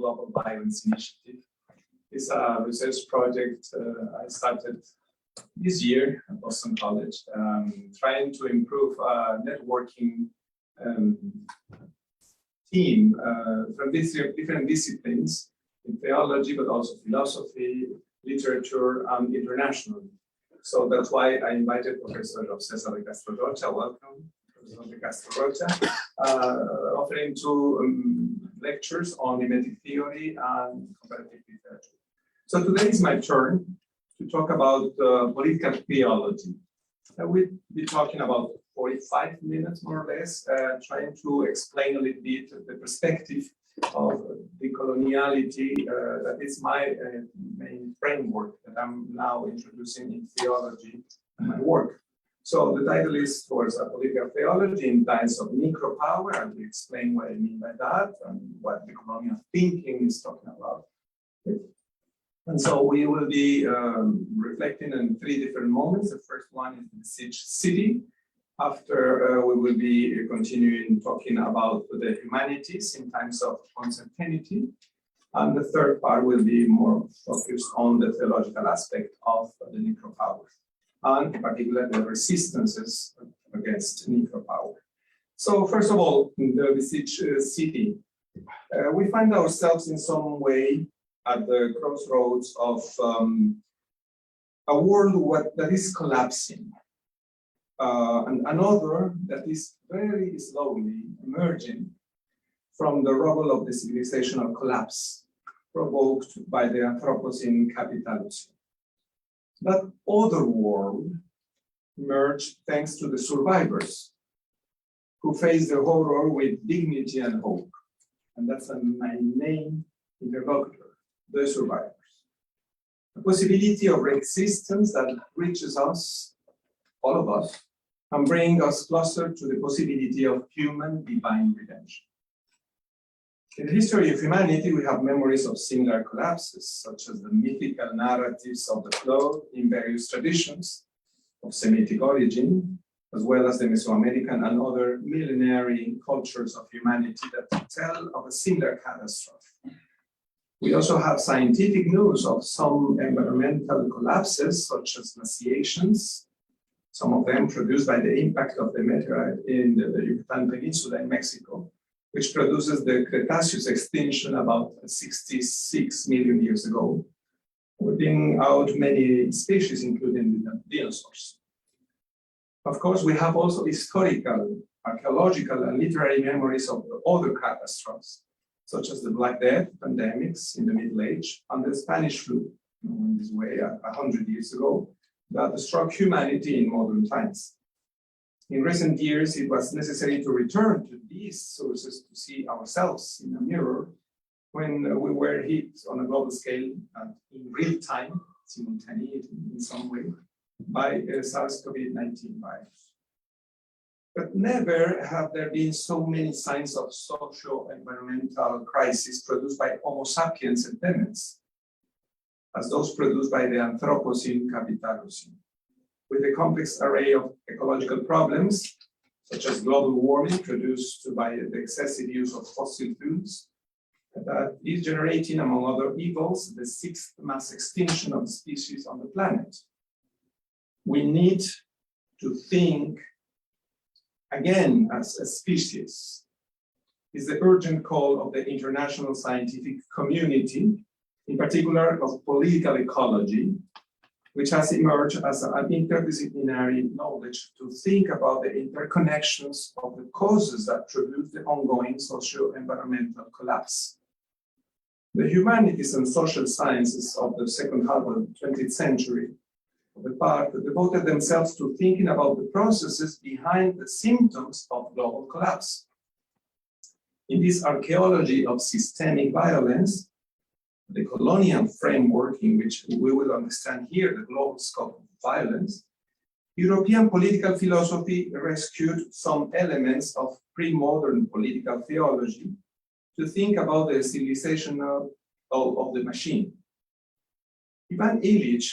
Global Violence Initiative. It's a research project I started this year at Boston College, trying to improve networking team from different disciplines in theology, but also philosophy, literature, and international. So that's why I invited Professor Cesar de Castro Rocha. Welcome, Professor de Castro Rocha, offering two lectures on mimetic theory and comparative literature. So today is my turn to talk about political theology. I will be talking about 45 minutes, more or less, trying to explain a little bit the perspective of decoloniality. That is my main framework that I'm now introducing in theology and my work. So the title is Towards a Political Theology in Times of Necropower. I will explain what I mean by that and what decolonial thinking is talking about. And so we will be reflecting on three different moments. The first one is the siege city. After we will be continuing talking about the humanities in times of uncertainty. And the third part will be more focused on the theological aspect of the necropower, and in particular the resistances against necropower. So first of all, in the siege city, we find ourselves in some way at the crossroads of a world that is collapsing. And another that is very slowly emerging from the rubble of the civilizational collapse provoked by the Anthropocene capitalism. That other world emerged thanks to the survivors who faced the horror with dignity and hope. And that's my main interlocutor, the survivors. A possibility of resistance that reaches us, all of us, and bring us closer to the possibility of human divine redemption. In the history of humanity, we have memories of similar collapses, such as the mythical narratives of the flood in various traditions of Semitic origin, as well as the Mesoamerican and other millenary cultures of humanity that tell of a similar catastrophe. We also have scientific news of some environmental collapses, such as glaciations, some of them produced by the impact of the meteorite in the Yucatan Peninsula in Mexico, which produces the Cretaceous extinction about 66 million years ago, wiping out many species, including the dinosaurs. Of course, we have also historical, archaeological, and literary memories of other catastrophes, such as the Black Death pandemics in the Middle Age and the Spanish flu, in this way 100 years ago, that struck humanity in modern times. In recent years, it was necessary to return to these sources to see ourselves in a mirror when we were hit on a global scale and in real time, simultaneously in some way, by SARS-CoV-19 virus. But never have there been so many signs of socio-environmental crisis produced by Homo sapiens epidemics as those produced by the Anthropocene capitalism, with a complex array of ecological problems, such as global warming produced by the excessive use of fossil fuels, that is generating, among other evils, the sixth mass extinction of species on the planet. We need to think again as a species, is the urgent call of the international scientific community, in particular of political ecology, which has emerged as an interdisciplinary knowledge to think about the interconnections of the causes that produce the ongoing socio-environmental collapse. The humanities and social sciences of the second half of the 20th century devoted themselves to thinking about the processes behind the symptoms of global collapse. In this archaeology of systemic violence, the colonial framework in which we will understand here the global scope of violence, European political philosophy rescued some elements of pre-modern political theology to think about the civilization of the machine. Ivan Illich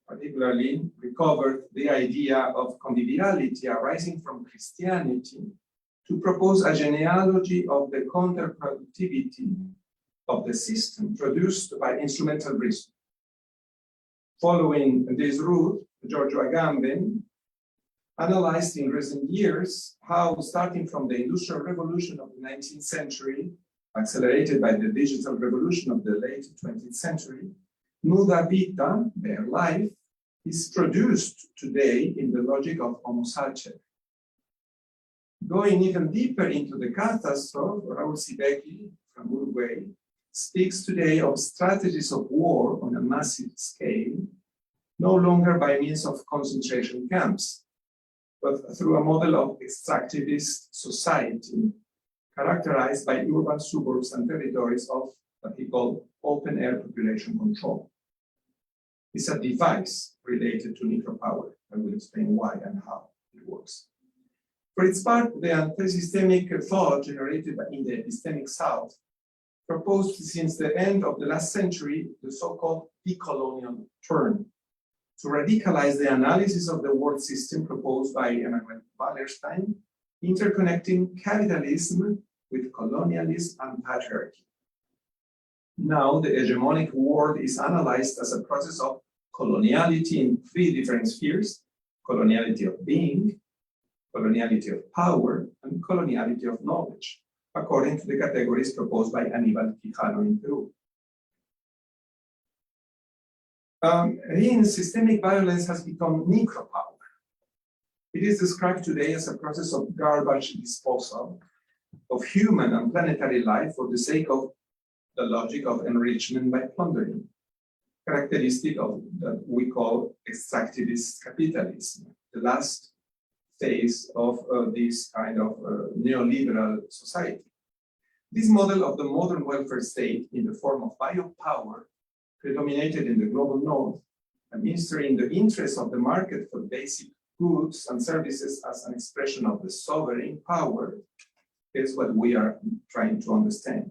particularly recovered the idea of conviviality arising from Christianity to propose a genealogy of the counterproductivity of the system produced by instrumental reason. Following this route, Giorgio Agamben analyzed in recent years how, starting from the Industrial Revolution of the 19th century, accelerated by the digital revolution of the late 20th century, nuda vita, bare life, is produced today in the logic of Homo sacer. Going even deeper into the catastrophe, Raul Sibeki from Uruguay speaks today of strategies of war on a massive scale, no longer by means of concentration camps, but through a model of extractivist society characterized by urban suburbs and territories of what he called open-air population control. It's a device related to necropower. I will explain why and how it works. For its part, the anti-systemic thought generated in the epistemic South proposed since the end of the last century the so-called decolonial turn, to radicalize the analysis of the world system proposed by Emanuel Wallerstein, interconnecting capitalism with colonialism and patriarchy. Now, the hegemonic world is analyzed as a process of coloniality in three different spheres: coloniality of being, coloniality of power, and coloniality of knowledge, according to the categories proposed by Aníbal Quijano in Peru. In systemic violence has become necropower. It is described today as a process of garbage disposal of human and planetary life for the sake of the logic of enrichment by plundering, characteristic of that we call extractivist capitalism, the last phase of this kind of neoliberal society. This model of the modern welfare state in the form of biopower predominated in the global north, administering the interests of the market for basic goods and services as an expression of the sovereign power, is what we are trying to understand.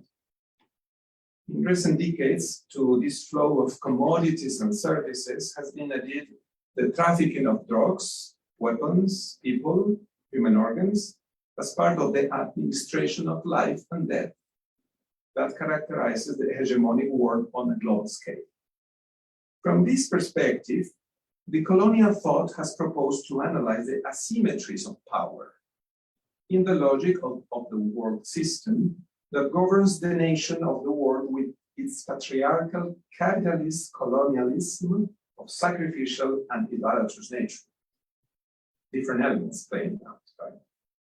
In recent decades, to this flow of commodities and services has been added the trafficking of drugs, weapons, people, human organs, as part of the administration of life and death that characterizes the hegemonic world on a global scale. From this perspective, the colonial thought has proposed to analyze the asymmetries of power in the logic of the world system that governs the nation of the world with its patriarchal capitalist colonialism of sacrificial and idolatrous nature. Different elements playing out, right?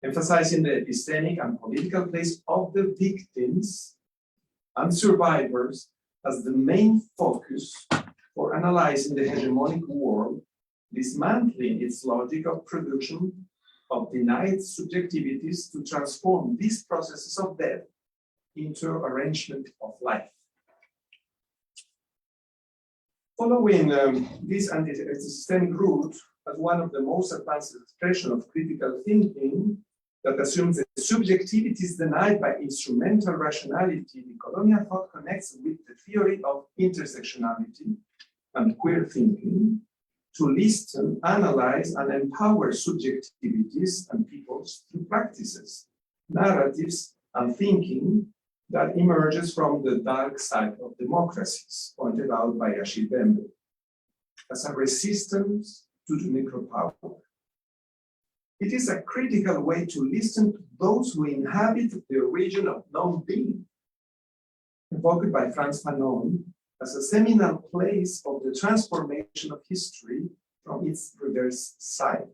Emphasizing the epistemic and political place of the victims and survivors as the main focus for analyzing the hegemonic world, dismantling its logic of production of denied subjectivities to transform these processes of death into arrangement of life. Following this anti-systemic route as one of the most advanced expressions of critical thinking that assumes that subjectivity is denied by instrumental rationality, the colonial thought connects with the theory of intersectionality and queer thinking to listen, analyze, and empower subjectivities and peoples through practices, narratives, and thinking that emerges from the dark side of democracies, pointed out by Achille Mbembe, as a resistance to the necropower. It is a critical way to listen to those who inhabit the region of non-being, evoked by Frantz Fanon as a seminal place of the transformation of history from its reverse side.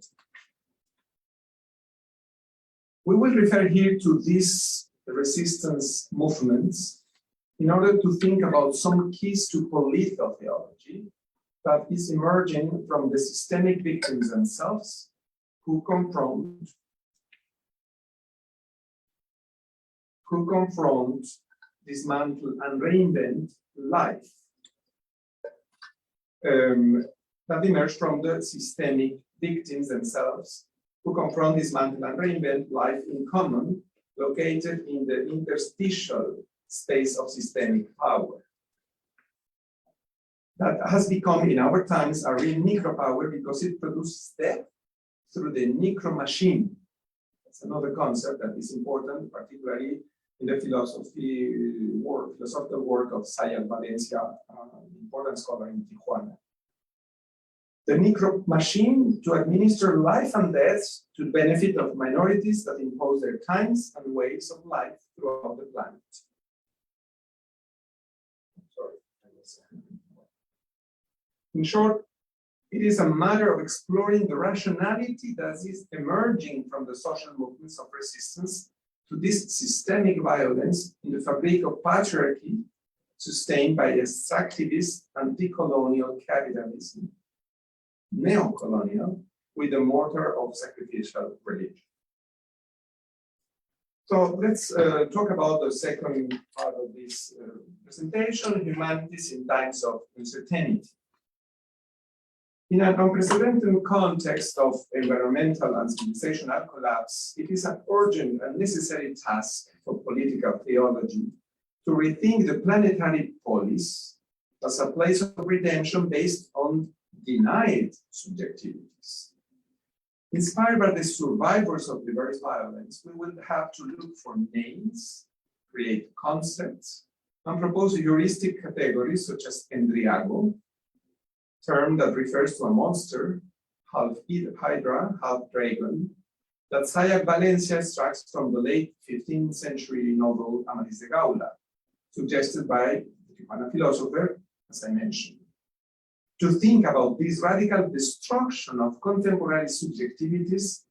We will refer here to these resistance movements in order to think about some keys to political theology that is emerging from the systemic victims themselves who confront, dismantle, and reinvent life that emerge from the systemic victims themselves, who confront, dismantle, and reinvent life in common, located in the interstitial space of systemic power. That has become, in our times, a real necropower because it produces death through the necro machine. That's another concept that is important, particularly in the philosophical work of Sayal Valencia, important scholar in Tijuana. The necro machine to administer life and death to the benefit of minorities that impose their kinds and ways of life throughout the planet. In short, it is a matter of exploring the rationality that is emerging from the social movements of resistance to this systemic violence in the fabric of patriarchy sustained by extractivist and decolonial capitalism, neocolonial, with the mortar of sacrificial religion. So let's talk about the second part of this presentation, humanities in times of uncertainty. In an unprecedented context of environmental and civilizational collapse, it is an urgent and necessary task for political theology to rethink the planetary polis as a place of redemption based on denied subjectivities. Inspired by the survivors of diverse violence, we will have to look for names, create concepts, and propose heuristic categories such as endriago, term that refers to a monster, half hydra, half dragon, that Sayal Valencia extracts from the late 15th century novel Amadís de Gaula, suggested by the Tijuana philosopher, as I mentioned. To think about this radical destruction of contemporary subjectivities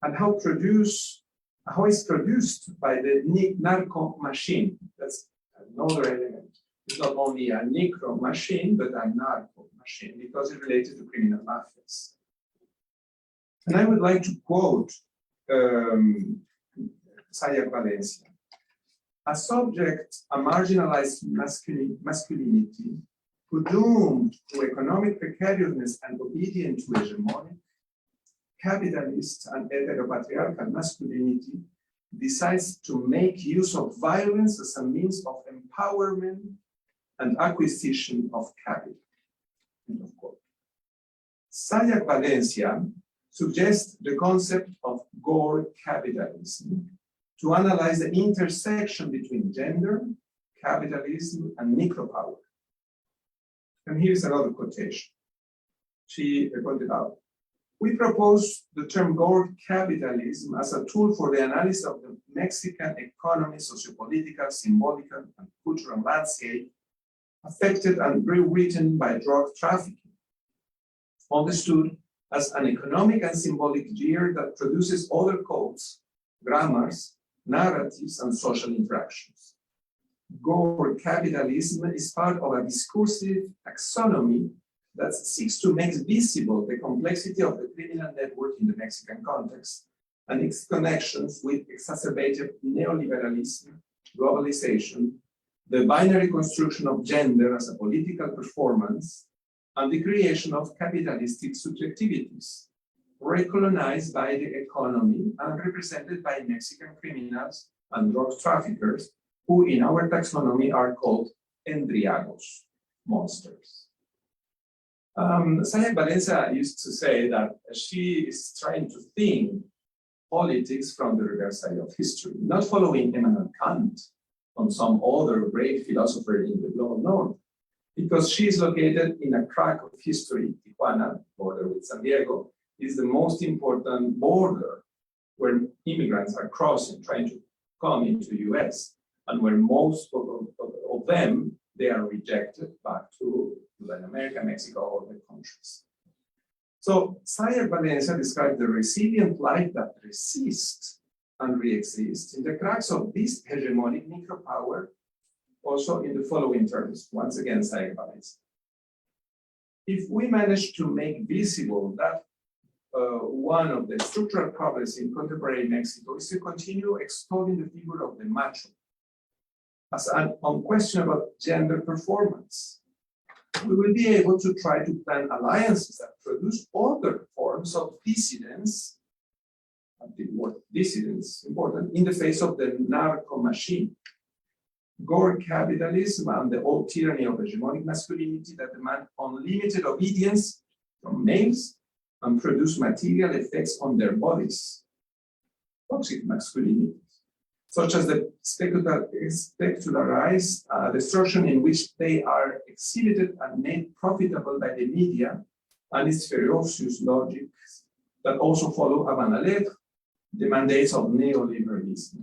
and how it's produced by the narco machine. That's another element. It's not only a necro machine, but a narco machine because it's related to criminal mafias. And I would like to quote Sayal Valencia. A subject, a marginalized masculinity, who doomed to economic precariousness and obedient to hegemonic, capitalist and heteropatriarchal masculinity, decides to make use of violence as a means of empowerment and acquisition of capital. End of quote. Sayal Valencia suggests the concept of gore capitalism to analyze the intersection between gender, capitalism, and necropower. And here's another quotation. She pointed out, we propose the term gore capitalism as a tool for the analysis of the Mexican economy, sociopolitical, symbolical, and cultural landscape affected and rewritten by drug trafficking, understood as an economic and symbolic gear that produces other codes, grammars, narratives, and social interactions. Gore capitalism is part of a discursive taxonomy that seeks to make visible the complexity of the criminal network in the Mexican context and its connections with exacerbated neoliberalism, globalization, the binary construction of gender as a political performance, and the creation of capitalistic subjectivities, recolonized by the economy and represented by Mexican criminals and drug traffickers, who in our taxonomy are called endriagos, monsters. Sayal Valencia used to say that she is trying to think politics from the reverse side of history, not following Immanuel Kant or some other great philosopher in the global north, because she is located in a crack of history. Tijuana, border with San Diego, is the most important border where immigrants are crossing, trying to come into the US, and where most of them, they are rejected back to Latin America, Mexico, or other countries. So Sayal Valencia described the resilient life that resists and re-exists in the cracks of this hegemonic necropower, also in the following terms. Once again, Sayal Valencia. If we manage to make visible that one of the structural problems in contemporary Mexico is to continue extolling the figure of the macho as an unquestionable gender performance, we will be able to try to plan alliances that produce other forms of dissidence, the word dissidence important, in the face of the narco machine. Gore capitalism and the old tyranny of hegemonic masculinity that demand unlimited obedience from males and produce material effects on their bodies. Toxic masculinity. such as the specularized distortion in which they are exhibited and made profitable by the media and its ferocious logic that also follow avant la lettre the mandates of neoliberalism.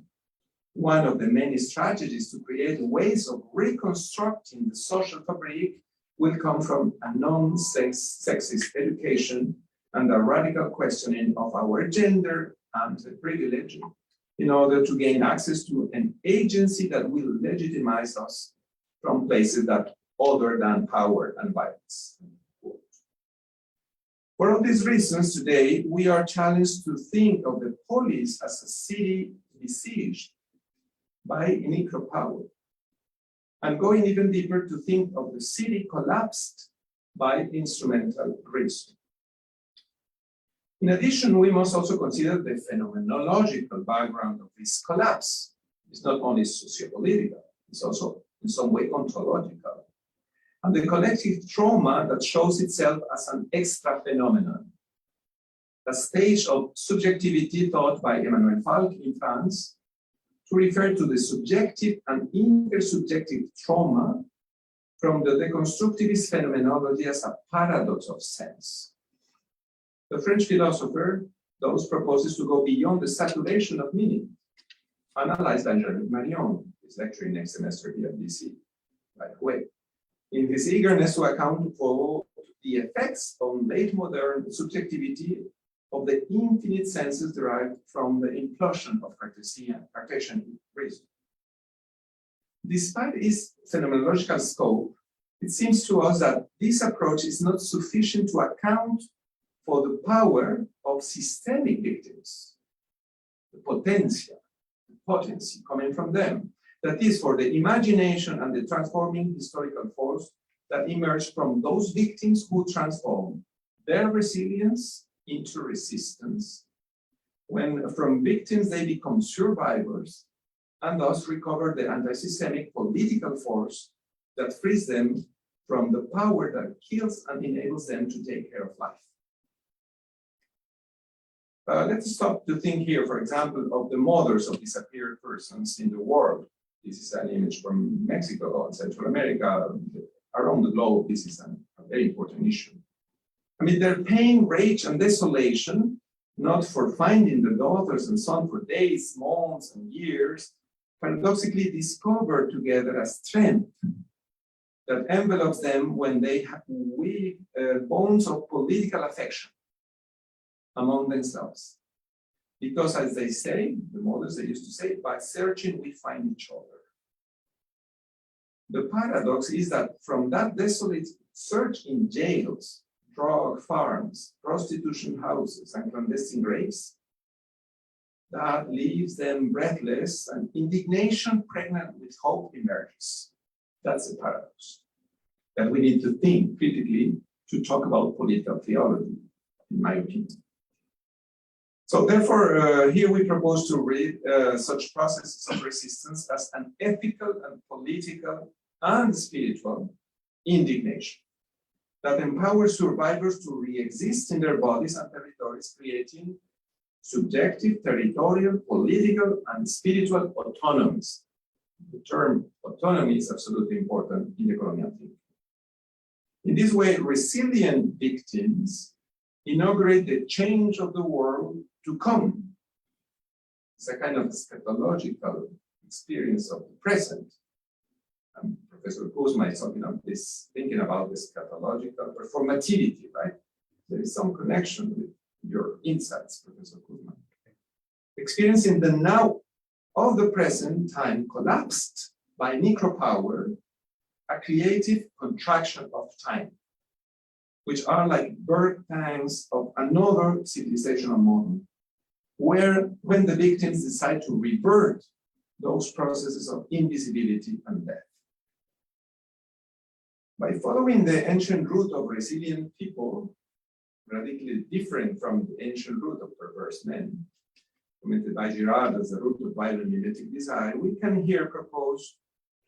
One of the many strategies to create ways of reconstructing the social fabric will come from a non-sexist education and a radical questioning of our gender and privilege in order to gain access to an agency that will legitimize us from places that other than power and violence. For all these reasons, today, we are challenged to think of the polis as a city besieged by necropower, and going even deeper to think of the city collapsed by instrumental reason. In addition, we must also consider the phenomenological background of this collapse. It's not only sociopolitical, it's also in some way ontological. And the collective trauma that shows itself as an extra phenomenon. A stage of subjectivity taught by Emmanuel Falk in France to refer to the subjective and intersubjective trauma from the deconstructivist phenomenology as a paradox of sense. The French philosopher thus proposes to go beyond the saturation of meaning, analyzed by Jean-Luc Marion, who's lecturing next semester here at DC, by the way, in his eagerness to account for the effects on late modern subjectivity of the infinite senses derived from the implosion of Cartesian reason. Despite its phenomenological scope, it seems to us that this approach is not sufficient to account for the power of systemic victims, the potency coming from them. That is, for the imagination and the transforming historical force that emerge from those victims who transform their resilience into resistance, when from victims they become survivors and thus recover the anti-systemic political force that frees them from the power that kills and enables them to take care of life. Let's stop to think here, for example, of the mothers of disappeared persons in the world. This is an image from Mexico and Central America. Around the globe, this is a very important issue. I mean, their pain, rage, and desolation, not for finding the daughters and sons for days, months, and years, paradoxically discover together a strength that envelops them when they weave bonds of political affection among themselves. Because as they say, the mothers, they used to say, by searching we find each other. The paradox is that from that desolate search in jails, drug farms, prostitution houses, and clandestine graves, that leaves them breathless and indignation pregnant with hope emerges. That's a paradox that we need to think critically to talk about political theology, in my opinion. So therefore, here we propose to read such processes of resistance as an ethical and political and spiritual indignation that empowers survivors to re-exist in their bodies and territories, creating subjective, territorial, political, and spiritual autonomies. The term autonomy is absolutely important in the colonial thinking. In this way, resilient victims inaugurate the change of the world to come. It's a kind of eschatological experience of the present. And Professor Kuzma is thinking about this eschatological performativity, right? There is some connection with your insights, Professor Kuzma. Experiencing the now of the present time collapsed by necropower, a creative contraction of time, which are like birth pangs of another civilizational model, where when the victims decide to revert those processes of invisibility and death. By following the ancient route of resilient people, radically different from the ancient route of perverse men, commented by Girard as the root of violent mimetic desire, we can here propose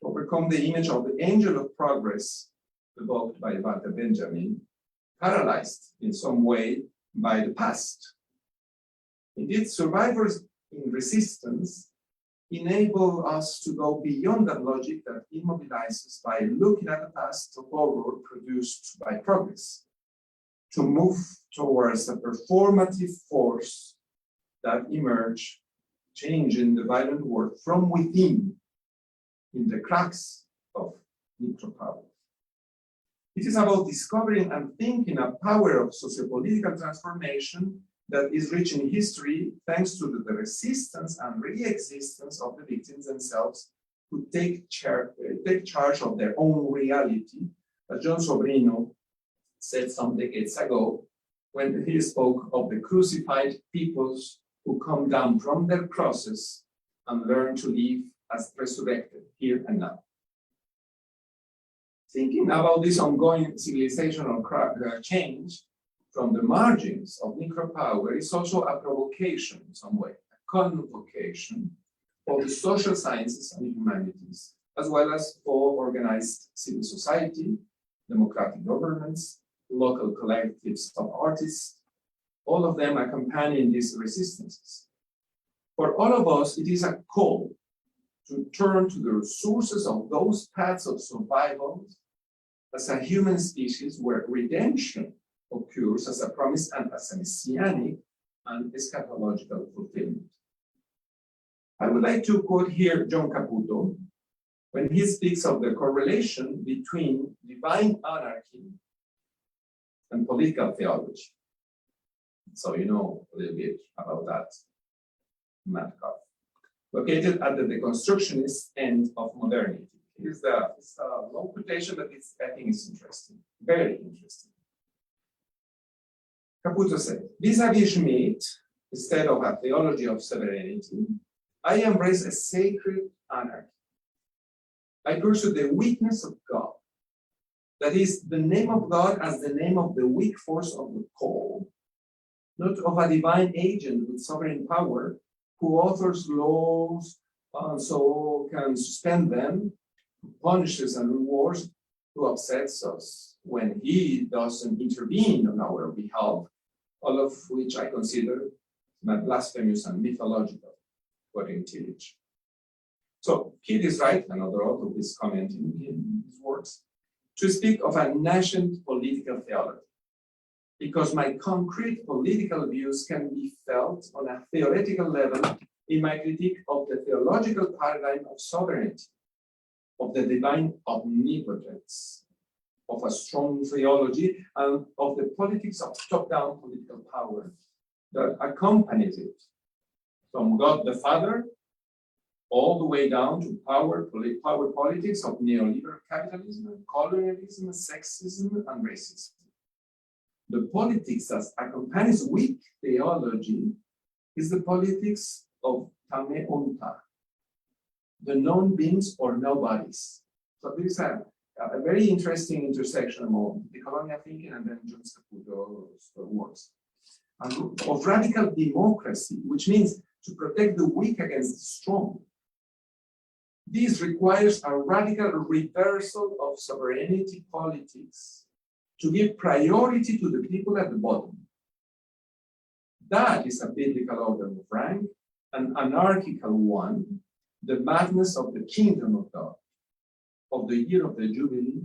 to overcome the image of the angel of progress evoked by Walter Benjamin, paralyzed in some way by the past. Indeed, survivors in resistance enable us to go beyond that logic that immobilizes by looking at the past of horror produced by progress, to move towards a performative force that emerge, changing the violent world from within in the cracks of necropower. It is about discovering and thinking a power of sociopolitical transformation that is rich in history thanks to the resistance and re-existence of the victims themselves who take charge of their own reality, as John Sobrino said some decades ago when he spoke of the crucified peoples who come down from their crosses and learn to live as resurrected here and now. Thinking about this ongoing civilizational change from the margins of necropower is also a provocation in some way, a convocation for the social sciences and humanities, as well as for organized civil society, democratic governments, local collectives of artists, all of them accompanying these resistances. For all of us, it is a call to turn to the resources of those paths of survival as a human species where redemption occurs as a promise and as a messianic and eschatological fulfillment. I would like to quote here John Caputo when he speaks of the correlation between divine anarchy and political theology. So you know a little bit about that Metcalf. Located at the deconstructionist end of modernity. It's a long quotation, but I think it's interesting, very interesting. Caputo said, vis-a-vis Schmidt, instead of a theology of sovereignty, I embrace a sacred anarchy. I pursue the weakness of God. That is, the name of God as the name of the weak force of the call, not of a divine agent with sovereign power who authors laws and so can suspend them, punishes and rewards, who upsets us when he doesn't intervene on our behalf, all of which I consider blasphemous and mythological, quoting Tillich. So Kidd is right, another author is commenting in his works, to speak of a nascent political theology, because my concrete political views can be felt on a theoretical level in my critique of the theological paradigm of sovereignty, of the divine omnipotence, of a strong theology, and of the politics of top-down political power that accompanies it, from God the Father all the way down to power politics of neoliberal capitalism, colonialism, sexism, and racism. The politics that accompanies weak theology is the politics of Tame Onta, the non-beings or nobodies. So there is a very interesting intersection among the colonial thinking and then John Caputo's works. And of radical democracy, which means to protect the weak against the strong. This requires a radical reversal of sovereignty politics to give priority to the people at the bottom. That is a biblical order of rank, an anarchical one, the madness of the kingdom of God, of the year of the Jubilee,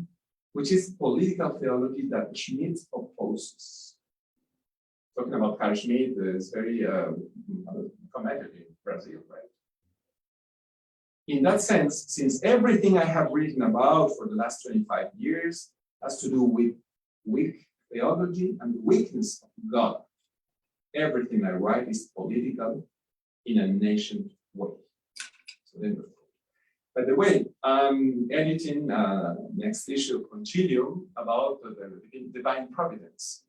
which is political theology that Schmidt opposes. Talking about Carl Schmitt is very commented in Brazil, right? In that sense, since everything I have written about for the last 25 years has to do with weak theology and the weakness of God, everything I write is political in a nascent way. So then, by the way, I'm editing next issue of Concilium about the divine providence.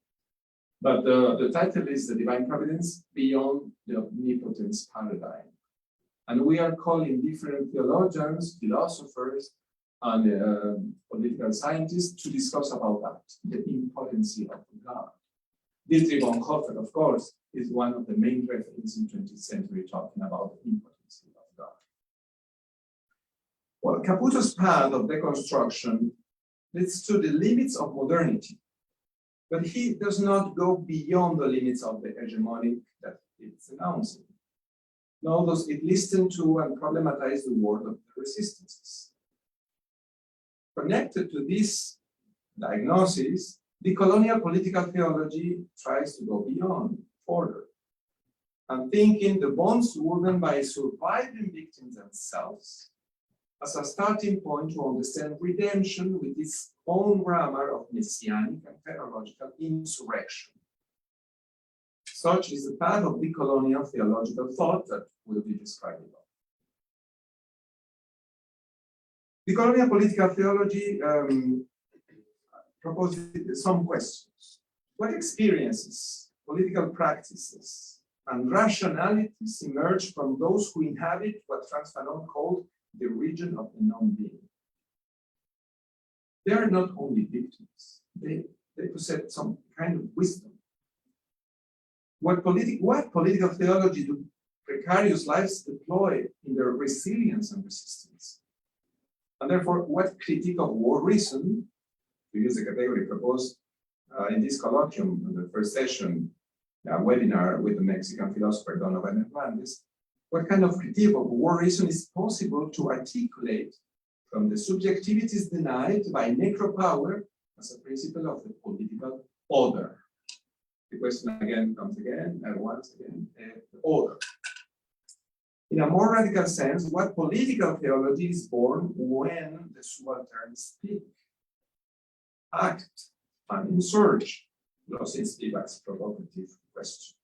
But the title is The Divine Providence Beyond the Omnipotence Paradigm. And we are calling different theologians, philosophers, and political scientists to discuss about that, the impotency of God. Dietrich Bonhoeffer, of course, is one of the main references in the 20th century talking about the impotency of God. Well, Caputo's path of deconstruction leads to the limits of modernity, but he does not go beyond the limits of the hegemonic that it's announcing. nor does it listen to and problematize the world of the resistances. Connected to this diagnosis, decolonial political theology tries to go beyond, further, and thinking the bonds woven by surviving victims themselves as a starting point to understand redemption with its own grammar of messianic and theological insurrection. Such is the path of decolonial theological thought that will be described above. Decolonial political theology proposes some questions. What experiences, political practices, and rationalities emerge from those who inhabit what Frantz Fanon called the region of the non-being? They are not only victims, they possess some kind of wisdom. What political theology do precarious lives deploy in their resilience and resistance? And therefore, what critique of war reason, to use the category proposed in this colloquium, in the first session, webinar with the Mexican philosopher Donovan Hernandez, what kind of critique of war reason is possible to articulate from the subjectivities denied by necropower as a principle of the political order? The question again comes again, once again, the order. In a more radical sense, what political theology is born when the subalterns speak, act, and insurge? Losin Spivak's provocative question.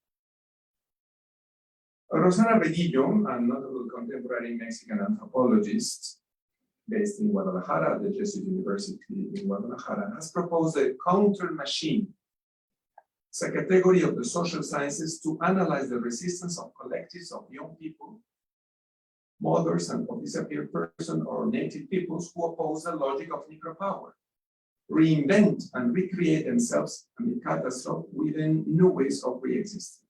Rosana Reguillo, a notable contemporary Mexican anthropologist based in Guadalajara, the Jesuit University in Guadalajara, has proposed a counter machine. It's a category of the social sciences to analyze the resistance of collectives of young people, mothers and of disappeared persons or native peoples who oppose the logic of necropower, reinvent and recreate themselves amid catastrophe within new ways of re-existence.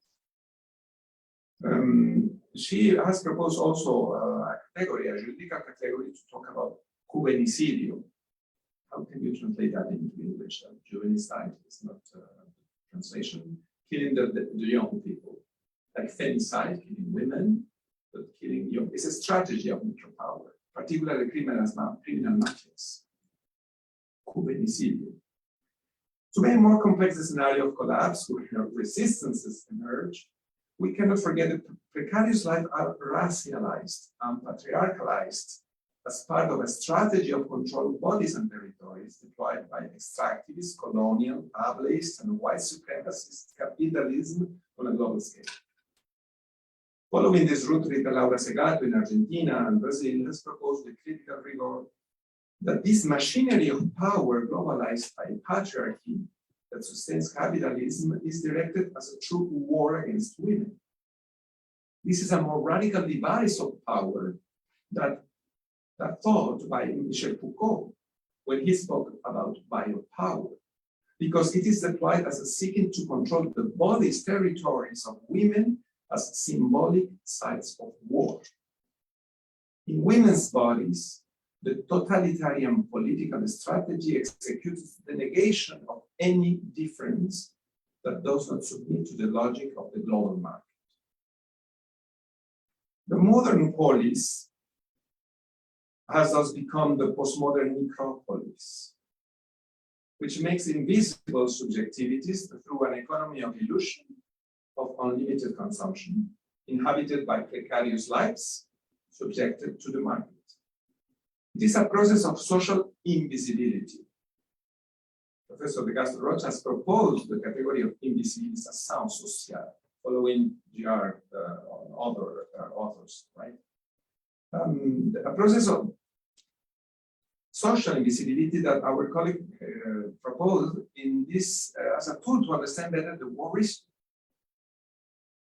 She has proposed also a category, a juridical category, to talk about juvenicidio. How can you translate that into English? Juvenicide is not a translation. Killing the young people, like femicide, killing women, but killing young. It's a strategy of necropower, particularly criminal mafias. Juvenicidio. To make more complex the scenario of collapse, where resistances emerge, we cannot forget that precarious lives are racialized and patriarchalized as part of a strategy of control of bodies and territories deployed by extractivist, colonial, ableist, and white supremacist capitalism on a global scale. Following this route, Rita Laura Segato in Argentina and Brazil has proposed the critical rigor that this machinery of power globalized by patriarchy that sustains capitalism is directed as a true war against women. This is a more radical device of power that thought by Michel Foucault when he spoke about biopower, because it is deployed as a seeking to control the bodies, territories of women as symbolic sites of war. In women's bodies, the totalitarian political strategy executes the negation of any difference that does not submit to the logic of the global market. The modern polis has thus become the postmodern necropolis, which makes invisible subjectivities through an economy of illusion, of unlimited consumption, inhabited by precarious lives, subjected to the market. It is a process of social invisibility. Professor de Castro Rocha has proposed the category of invisibility as sound social, following GR other authors, right? A process of social invisibility that our colleague proposed in this as a tool to understand better the war risk.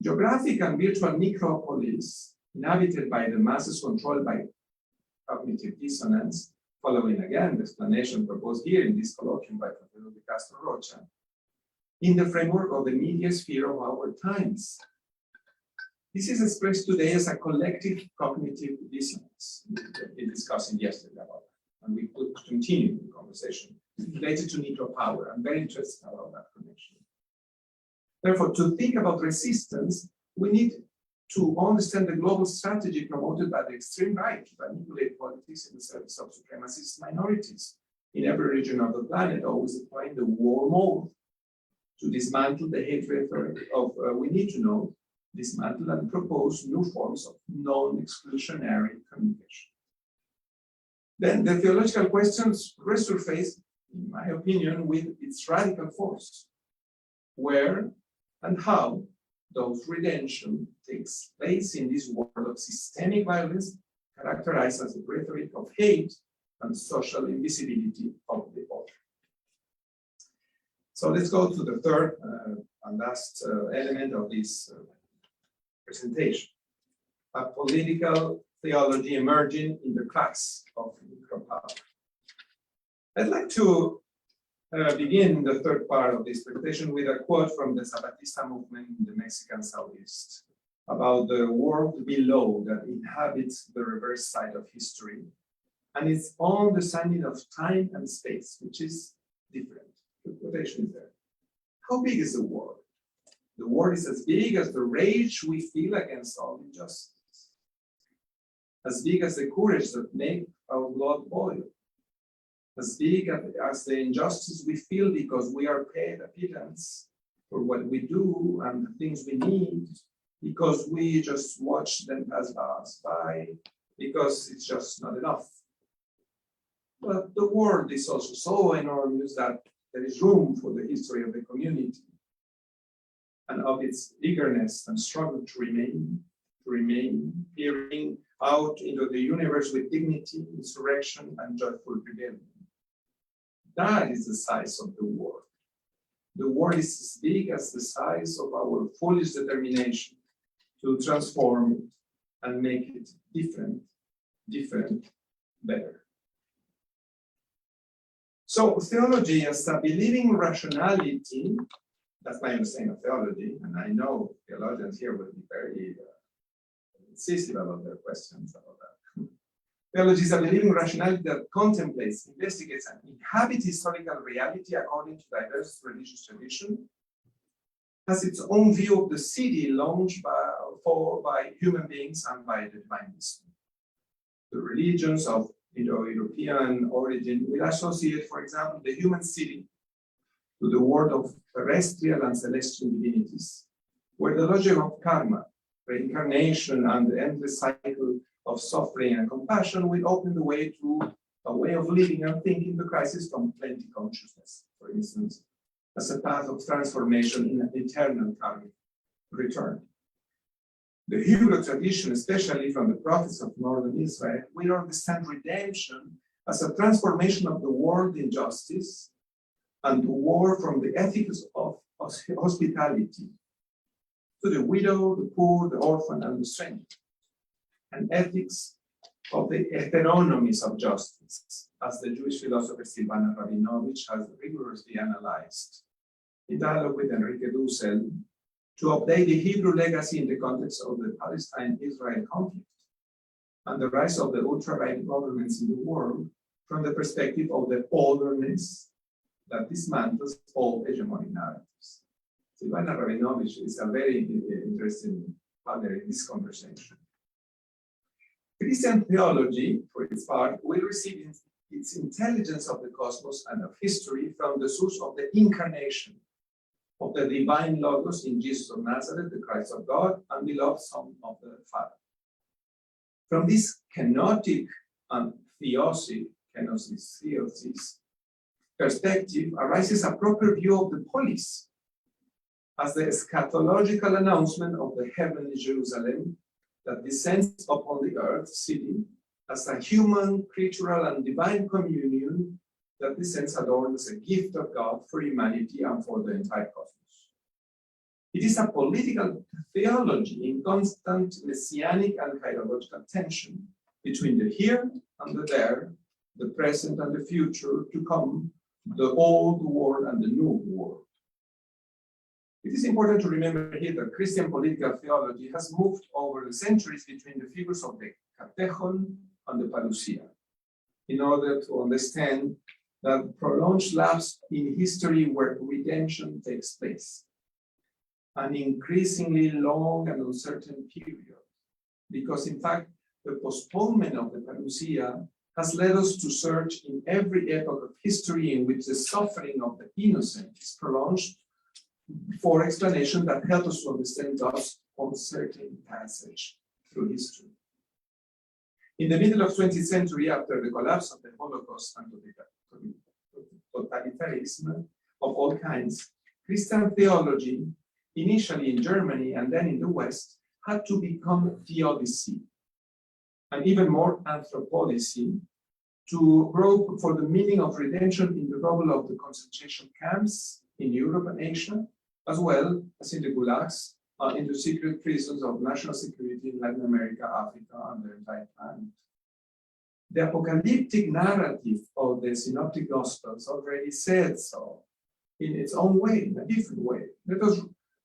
Geographic and virtual necropolis, inhabited by the masses controlled by cognitive dissonance, following again the explanation proposed here in this colloquium by Professor de Castro Rocha, in the framework of the media sphere of our times. This is expressed today as a collective cognitive dissonance. We were discussing yesterday about that, and we could continue the conversation related to necropower. I'm very interested about that connection. Therefore, to think about resistance, we need to understand the global strategy promoted by the extreme right to manipulate politics in the service of supremacist minorities in every region of the planet, always applying the war mode to dismantle the hate rhetoric of we need to know, dismantle and propose new forms of non-exclusionary communication. Then the theological questions resurface, in my opinion, with its radical force. Where and how does redemption takes place in this world of systemic violence characterized as a rhetoric of hate and social invisibility of the other? So let's go to the third and last element of this presentation, a political theology emerging in the cracks of necropower. I'd like to begin the third part of this presentation with a quote from the Zapatista movement in the Mexican Southeast about the world below that inhabits the reverse side of history and its own understanding of time and space, which is different. The quotation is there. How big is the world? The world is as big as the rage we feel against all injustice, as big as the courage that makes our blood boil, as big as the injustice we feel because we are paid a pittance for what we do and the things we need, because we just watch them pass us by, because it's just not enough. But the world is also so enormous that there is room for the history of the community and of its eagerness and struggle to remain, peering out into the universe with dignity, insurrection, and joyful rebellion. That is the size of the world. The world is as big as the size of our foolish determination to transform it and make it different, better. So theology as a believing rationality, that's my understanding of theology, and I know theologians here will be very incisive about their questions about that. Theology is a believing rationality that contemplates, investigates, and inhabits historical reality according to diverse religious tradition, has its own view of the city launched by human beings and by the divine wisdom. The religions of Indo-European origin will associate, for example, the human city to the world of terrestrial and celestial divinities, where the logic of karma, reincarnation, and the endless cycle of suffering and compassion will open the way to a way of living and thinking the crisis from plenty consciousness, for instance, as a path of transformation in an eternal karmic return. The Hebrew tradition, especially from the prophets of northern Israel, will understand redemption as a transformation of the world in justice and to war from the ethics of hospitality to the widow, the poor, the orphan, and the stranger, and ethics of the heteronomies of justice, as the Jewish philosopher Silvana Rabinovich has rigorously analyzed in dialogue with Enrique Dussel, to update the Hebrew legacy in the context of the Palestine-Israel conflict and the rise of the ultra-right governments in the world from the perspective of the otherness that dismantles all hegemonic narratives. Silvana Rabinovich is a very interesting partner in this conversation. Christian theology, for its part, will receive its intelligence of the cosmos and of history from the source of the incarnation of the divine Logos in Jesus of Nazareth, the Christ of God, and beloved Son of the Father. From this kenotic and theosis perspective arises a proper view of the polis as the eschatological announcement of the heavenly Jerusalem that descends upon the earth city as a human, creatural, and divine communion that descends adorned as a gift of God for humanity and for the entire cosmos. It is a political theology in constant messianic and hierological tension between the here and the there, the present and the future to come, the old world and the new world. It is important to remember here that Christian political theology has moved over the centuries between the figures of the Catejon and the Parousia in order to understand that prolonged lapse in history where redemption takes place. an increasingly long and uncertain period, because in fact, the postponement of the parousia has led us to search in every epoch of history in which the suffering of the innocent is prolonged for explanation that help us to understand God's uncertain passage through history. In the middle of 20th century, after the collapse of the Holocaust and totalitarianism of all kinds, Christian theology, initially in Germany and then in the West, had to become theodicy, and even more anthropology, to grow for the meaning of redemption in the rubble of the concentration camps in Europe and Asia, as well as in the gulags, in the secret prisons of national security in Latin America, Africa, and the entire planet. The apocalyptic narrative of the Synoptic Gospels already said so in its own way, in a different way. Let us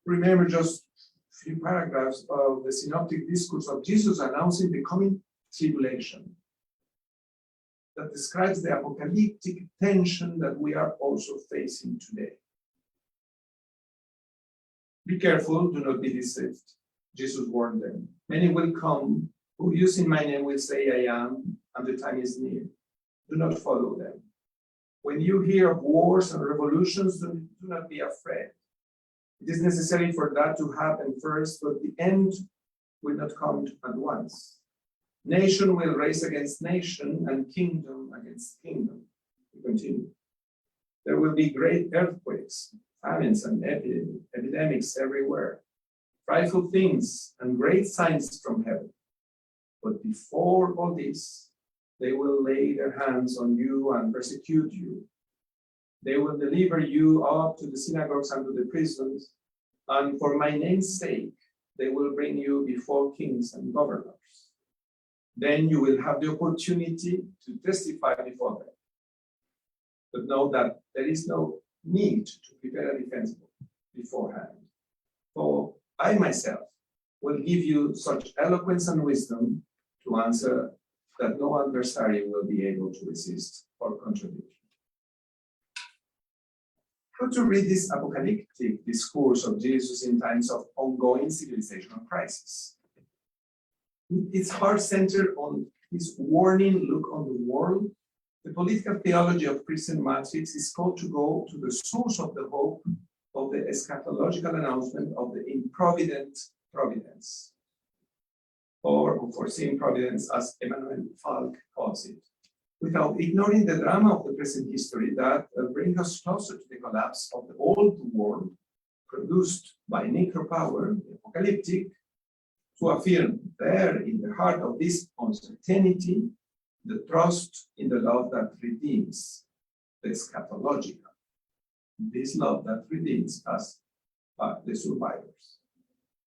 remember just a few paragraphs of the Synoptic Discourse of Jesus announcing the coming tribulation that describes the apocalyptic tension that we are also facing today. Be careful, do not be deceived. Jesus warned them. Many will come who using my name will say, I am, and the time is near. Do not follow them. When you hear of wars and revolutions, do not be afraid. It is necessary for that to happen first, but the end will not come at once. Nation will race against nation and kingdom against kingdom. We continue. There will be great earthquakes, famines, and epidemics everywhere, frightful things and great signs from heaven. But before all this, they will lay their hands on you and persecute you. They will deliver you up to the synagogues and to the prisons, and for my name's sake, they will bring you before kings and governors. Then you will have the opportunity to testify before them. But know that there is no need to prepare a defense beforehand. For I myself will give you such eloquence and wisdom to answer that no adversary will be able to resist or contradict. How to read this apocalyptic discourse of Jesus in times of ongoing civilizational crisis? Its heart centered on his warning look on the world. The political theology of Christian matrix is called to go to the source of the hope of the eschatological announcement of the improvident providence, or unforeseen providence, as Emmanuel Falk calls it, without ignoring the drama of the present history that brings us closer to the collapse of the old world produced by necropower, the apocalyptic, to affirm there in the heart of this uncertainty the trust in the love that redeems, the eschatological, this love that redeems us, the survivors,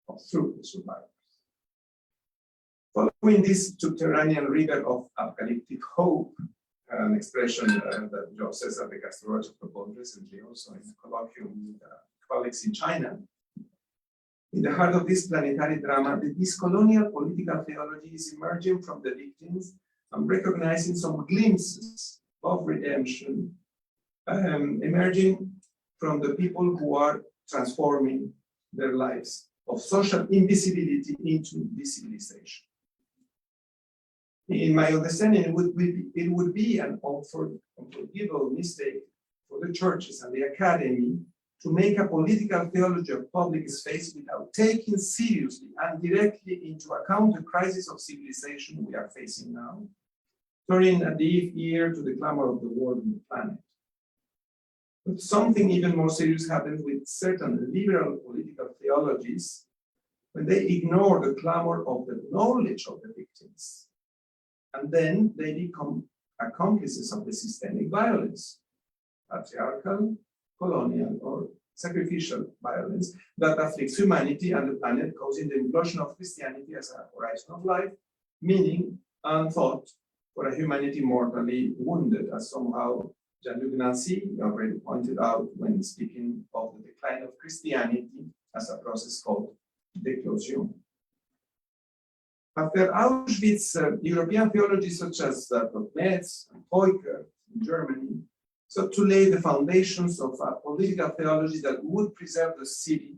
or through the survivors. Following this subterranean river of apocalyptic hope, an expression that Joe Cesar de Castro proposed recently also in a colloquium with colleagues in China, in the heart of this planetary drama, the descolonial political theology is emerging from the victims and recognizing some glimpses of redemption, emerging from the people who are transforming their lives of social invisibility into visibilization. In my understanding, it would be an unforgivable mistake for the churches and the academy to make a political theology of public space without taking seriously and directly into account the crisis of civilization we are facing now, turning a deaf ear to the clamor of the world and the planet. But something even more serious happens with certain liberal political theologies when they ignore the clamor of the knowledge of the victims. And then they become accomplices of the systemic violence, patriarchal, colonial, or sacrificial violence that afflicts humanity and the planet, causing the implosion of Christianity as a horizon of life, meaning, and thought for a humanity mortally wounded, as somehow Jean-Luc Nancy already pointed out when speaking of the decline of Christianity as a process called declosion. After Auschwitz, European theology such as that of Metz and Peucker in Germany sought to lay the foundations of a political theology that would preserve the city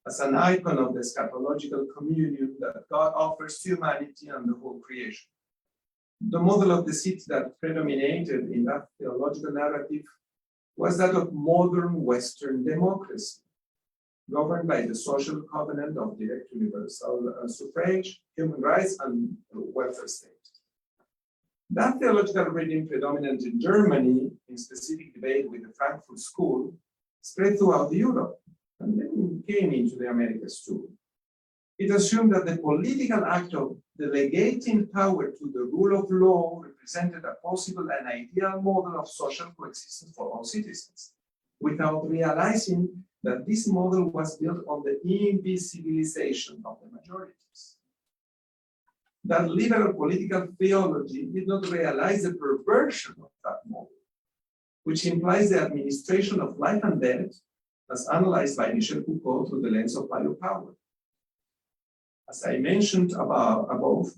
as an icon of the eschatological communion that God offers to humanity and the whole creation. The model of the city that predominated in that theological narrative was that of modern Western democracy, governed by the social covenant of direct universal suffrage, human rights, and welfare state. That theological reading, predominant in Germany, in specific debate with the Frankfurt School, spread throughout Europe and then came into the Americas too. It assumed that the political act of delegating power to the rule of law represented a possible and ideal model of social coexistence for all citizens, without realizing that this model was built on the invisibilization of the majorities. That liberal political theology did not realize the perversion of that model, which implies the administration of life and death as analyzed by Michel Foucault through the lens of biopower. As I mentioned above,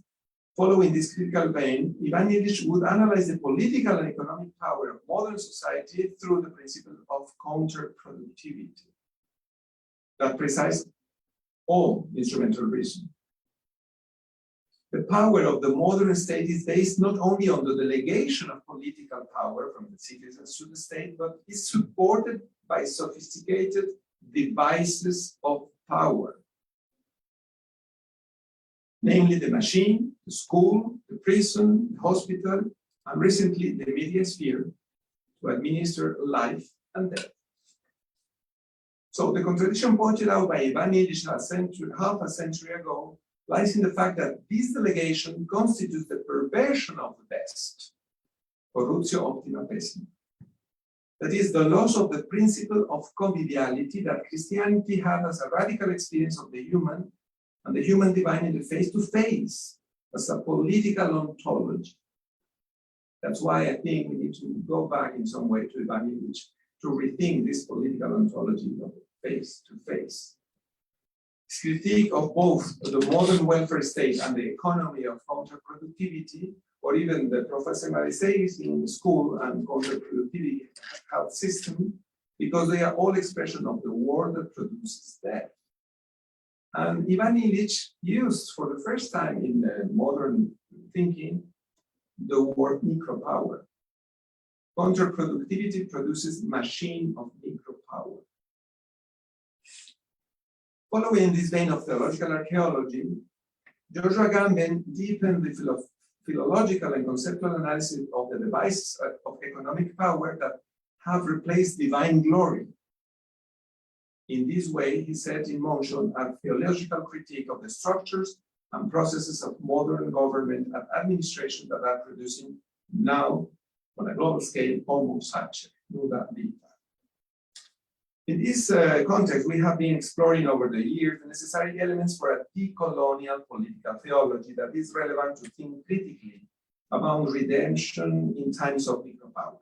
following this critical vein, Ivan Illich would analyze the political and economic power of modern society through the principle of counterproductivity that presides all instrumental reason. The power of the modern state is based not only on the delegation of political power from the citizens to the state, but is supported by sophisticated devices of power, namely the machine, the school, the prison, the hospital, and recently the media sphere to administer life and death. So the contradiction pointed out by Ivan Illich half a century ago lies in the fact that this delegation constitutes the perversion of the best, corruptio optima pessima. That is, the loss of the principle of conviviality that Christianity had as a radical experience of the human and the human divine in the face-to-face as a political ontology. That's why I think we need to go back in some way to Ivan Illich to rethink this political ontology of face-to-face. His critique of both the modern welfare state and the economy of counterproductivity, or even the professionalization in school and counterproductivity health system, because they are all expression of the war that produces death. And Ivan Illich used for the first time in modern thinking the word necropower. Counterproductivity produces machine of necropower. Following this vein of theological archaeology, Joshua Gamben deepened the philological and conceptual analysis of the devices of economic power that have replaced divine glory. In this way, he set in motion a theological critique of the structures and processes of modern government and administration that are producing now, on a global scale, homo sacer, nuda vita. In this context, we have been exploring over the years the necessary elements for a decolonial political theology that is relevant to think critically about redemption in times of necropower,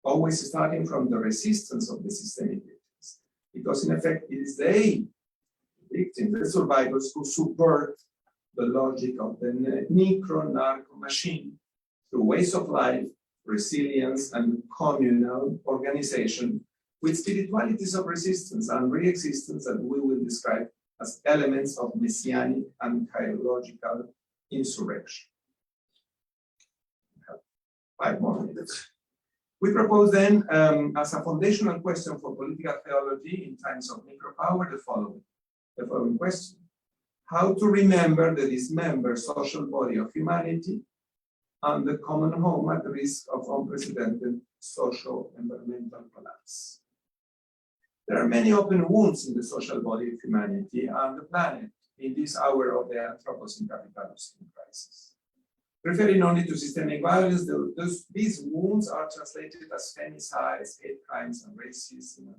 always starting from the resistance of the systemic victims, because in effect, it is they, the victims, the survivors, who subvert the logic of the necro-narco machine through ways of life, resilience, and communal organization, with spiritualities of resistance and re-existence that we will describe as elements of messianic and kaiological insurrection. 5 more minutes. We propose then, as a foundational question for political theology in times of necropower, the following question: how to remember the dismembered social body of humanity and the common home at the risk of unprecedented social environmental collapse. There are many open wounds in the social body of humanity and the planet in this hour of the Anthropocene Capitalocene crisis. Referring only to systemic violence, these wounds are translated as femicides, hate crimes, and racism,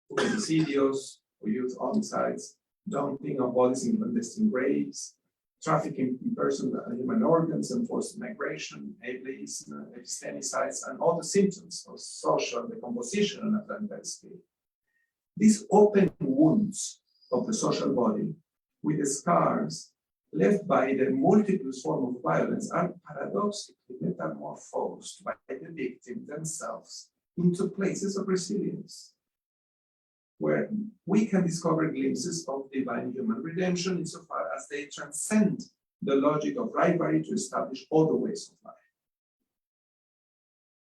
homicidios, or youth homicides, dumping of bodies in clandestine graves, trafficking in person and human organs, and forced migration, ableism, epistemicides, and all the symptoms of social decomposition on a planetary scale. These open wounds of the social body, with the scars left by the multiples forms of violence, are paradoxically metamorphosed by the victims themselves into places of resilience. where we can discover glimpses of divine human redemption insofar as they transcend the logic of rivalry to establish other ways of life.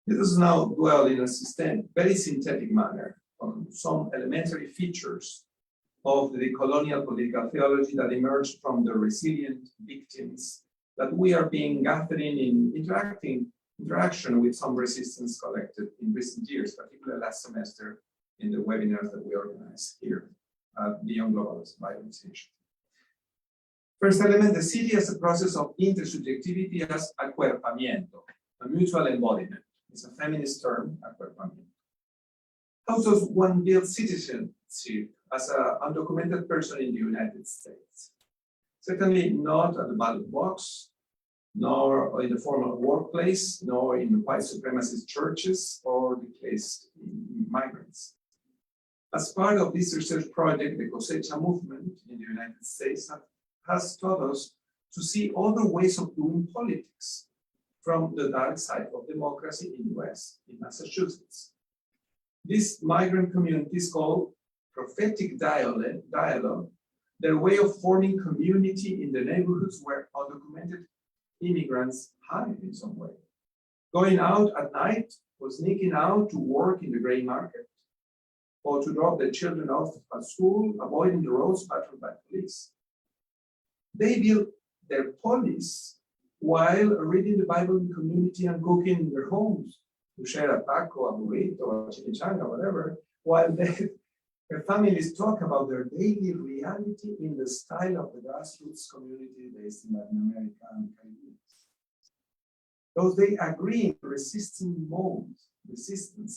Let us now dwell in a very synthetic manner on some elementary features of the decolonial political theology that emerged from the resilient victims that we are being gathering in interaction with some resistance collected in recent years, particularly last semester in the webinars that we organized here at Beyond Global Violence. First element, the city as a process of intersubjectivity as acuerpamiento, a mutual embodiment. It's a feminist term, acuerpamiento. How does one build citizenship as an undocumented person in the United States? Certainly not at the ballot box, nor in the formal workplace, nor in white supremacist churches or displaced migrants. As part of this research project, the Cosecha movement in the United States has taught us to see other ways of doing politics from the dark side of democracy in the US, in Massachusetts. These migrant communities call prophetic dialogue, their way of forming community in the neighborhoods where undocumented immigrants hide in some way. Going out at night or sneaking out to work in the gray market, or to drop their children off at school, avoiding the roads patrolled by police. They build their police while reading the Bible in community and cooking in their homes to share a taco, a burrito, a chimichanga, whatever, while their families talk about their daily reality in the style of the grassroots community based in Latin America and the Caribbean. Those they agree in resistance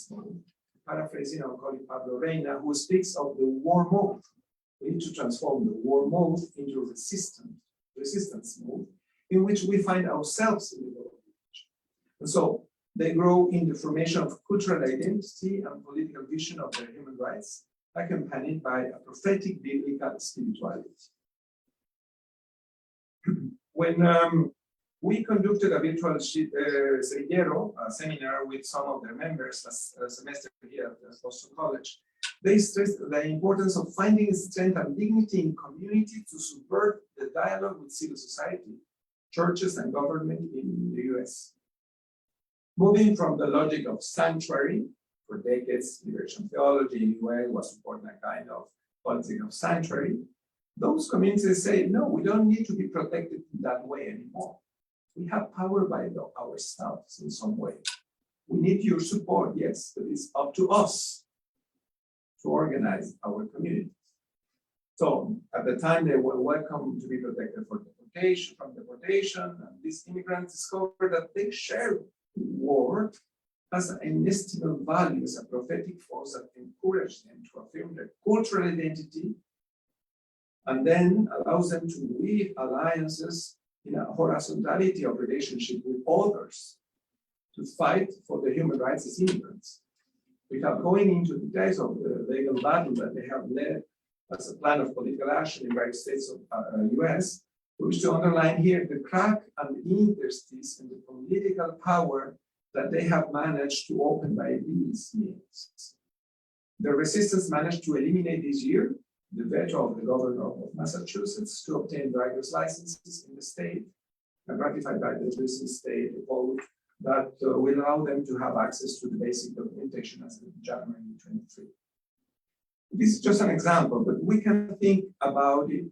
mode, paraphrasing our colleague Pablo Reina, who speaks of the war mode. We need to transform the war mode into resistance mode, in which we find ourselves in the world. And so they grow in the formation of cultural identity and political vision of their human rights, accompanied by a prophetic biblical spirituality. When we conducted a virtual semillero, a seminar with some of their members last semester here at Boston College, they stressed the importance of finding strength and dignity in community to subvert the dialogue with civil society, churches, and government in the US. Moving from the logic of sanctuary, for decades, liberation theology in the US was supporting a kind of policy of sanctuary. Those communities say, no, we don't need to be protected in that way anymore. We have power by ourselves in some way. We need your support, yes, but it's up to us to organize our communities. So at the time, they were welcome to be protected from deportation, and these immigrants discovered that they shared war as an inestimable value, as a prophetic force that encouraged them to affirm their cultural identity and then allows them to weave alliances in a horizontality of relationship with others to fight for their human rights as immigrants. Without going into the details of the legal battle that they have led as a plan of political action in various states of the US, we wish to underline here the crack and the interstice in the political power that they have managed to open by these means. The resistance managed to eliminate this year the veto of the governor of Massachusetts to obtain driver's licenses in the state, and ratified by the recent state vote that will allow them to have access to the basic documentation as of January 23. This is just an example, but we can think about it,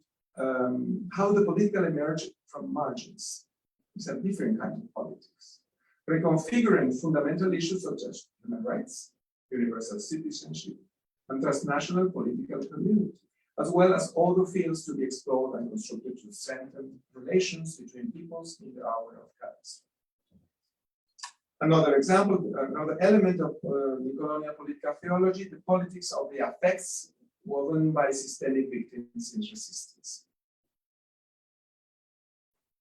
how the political emerged from margins. It's a different kind of politics, reconfiguring fundamental issues such as human rights, universal citizenship, and transnational political community, as well as other fields to be explored and constructed to strengthen relations between peoples in the hour of catastrophe. Another example, another element of the colonial political theology, the politics of the affects woven by systemic victims in resistance.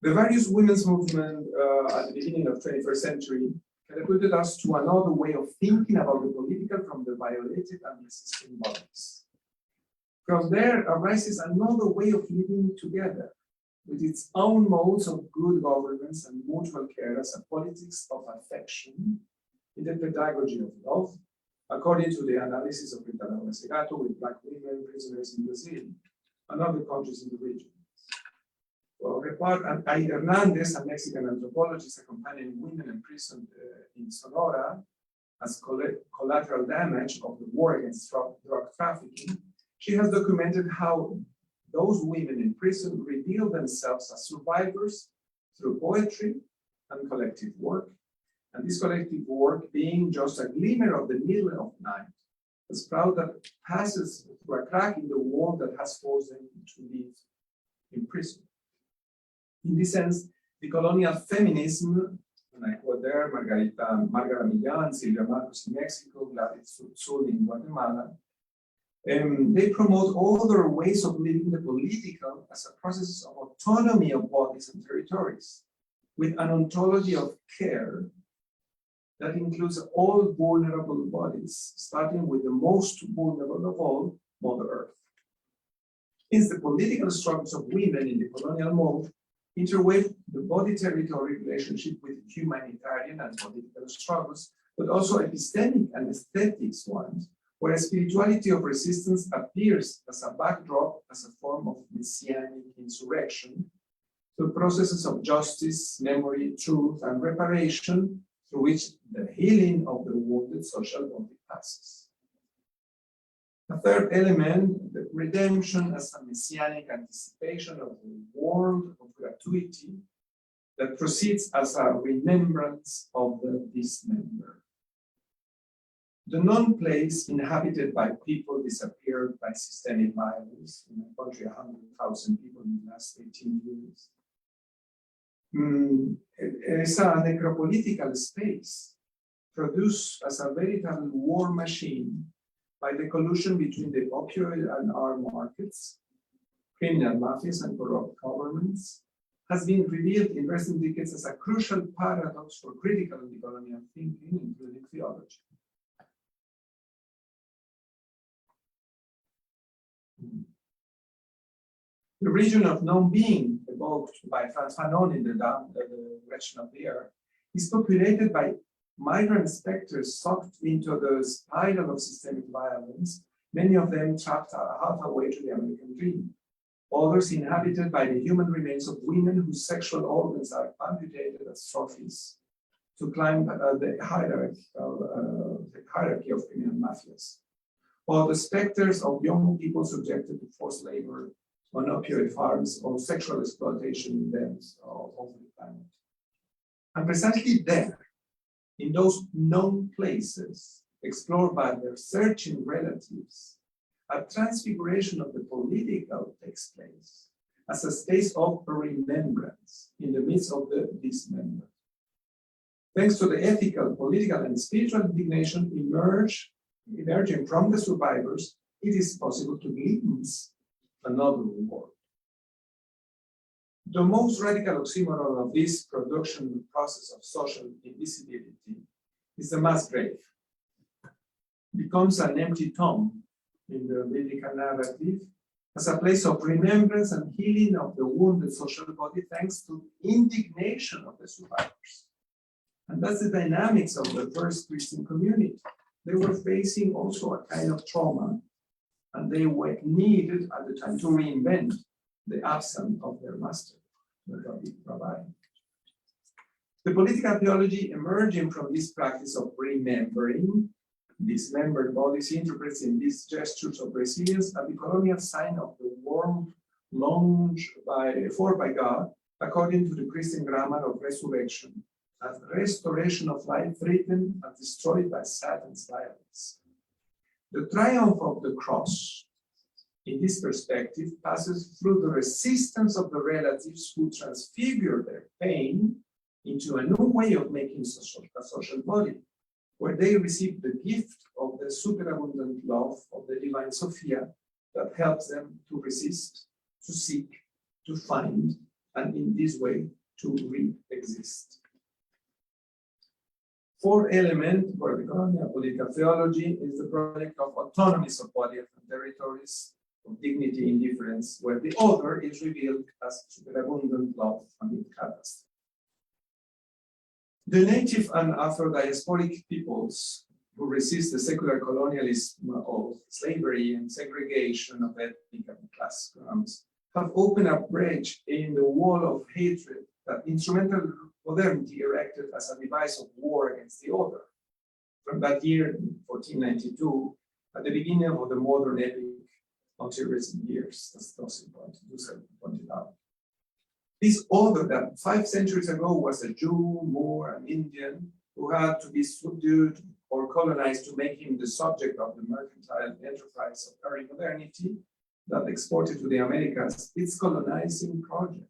The various women's movement at the beginning of the 21st century catapulted us to another way of thinking about the political from the violated and resisting bodies. From there arises another way of living together with its own modes of good governance and mutual care as a politics of affection in the pedagogy of love, according to the analysis of Rita Segato with black women prisoners in Brazil and other countries in the region. For her part, Aida Hernandez, a Mexican anthropologist accompanying women imprisoned in Sonora as collateral damage of the war against drug trafficking, she has documented how those women in prison reveal themselves as survivors through poetry and collective work, and this collective work being just a glimmer of the middle of night, a sprout that passes through a crack in the wall that has forced them to live in prison. In this sense, the colonial feminism, and I quote there, Margarita Millán, Silvia Marcos in Mexico, Gladys Sul in Guatemala, they promote other ways of living the political as a process of autonomy of bodies and territories, with an ontology of care that includes all vulnerable bodies, starting with the most vulnerable of all, Mother Earth. Hence, the political struggles of women in the colonial mode interweave the body-territory relationship with humanitarian and political struggles, but also epistemic and aesthetics ones, where a spirituality of resistance appears as a backdrop, as a form of messianic insurrection, through processes of justice, memory, truth, and reparation, through which the healing of the wounded social body passes. A third element, the redemption as a messianic anticipation of the world of gratuity that proceeds as a remembrance of the dismembered. The non-place inhabited by people disappeared by systemic violence in a country, 100,000 people in the last 18 years. Is a necropolitical space produced as a veritable war machine by the collusion between the opioid and arms markets, criminal mafias, and corrupt governments, has been revealed in recent decades as a crucial paradox for critical and decolonial thinking, including theology. The region of non-being, evoked by Frantz Fanon in the Direction of the Earth, is populated by migrant specters sucked into the spiral of systemic violence, many of them trapped halfway to the American dream. Others inhabited by the human remains of women whose sexual organs are amputated as trophies to climb the hierarchy of criminal mafias. Or the specters of young people subjected to forced labor on opioid farms or sexual exploitation in dens all over the planet. And precisely there, in those known places, explored by their searching relatives, a transfiguration of the political takes place as a space of remembrance in the midst of the dismembered. Thanks to the ethical, political, and spiritual indignation emerging from the survivors, it is possible to glimpse another world. The most radical oxymoron of this production process of social invisibility is the mass grave. It becomes an empty tomb in the biblical narrative as a place of remembrance and healing of the wounded social body thanks to indignation of the survivors. And that's the dynamics of the first Christian community. They were facing also a kind of trauma, and they were needed at the time to reinvent the absence of their master, the rabbi. The political theology emerging from this practice of remembering dismembered bodies interprets in these gestures of resilience a decolonial sign of the warmth longed for by God, according to the Christian grammar of resurrection, as restoration of life threatened and destroyed by Satan's violence. The triumph of the cross, in this perspective, passes through the resistance of the relatives who transfigure their pain into a new way of making a social body, where they receive the gift of the superabundant love of the divine Sophia that helps them to resist, to seek, to find, and in this way to re-exist. Fourth element for the colonial political theology is the project of autonomies of bodies and territories, of dignity in difference, where the other is revealed as superabundant love and catastrophe. The native and Afro-diasporic peoples who resist the secular colonialism of slavery and segregation of ethnic and class grounds, have opened a breach in the wall of hatred that instrumental modernity erected as a device of war against the other. From that year, 1492, at the beginning of the modern epic until recent years, as Dawson pointed out. This other that 5 centuries ago was a Jew, Moor, and Indian who had to be subdued or colonized to make him the subject of the mercantile enterprise of early modernity that exported to the Americas its colonizing project,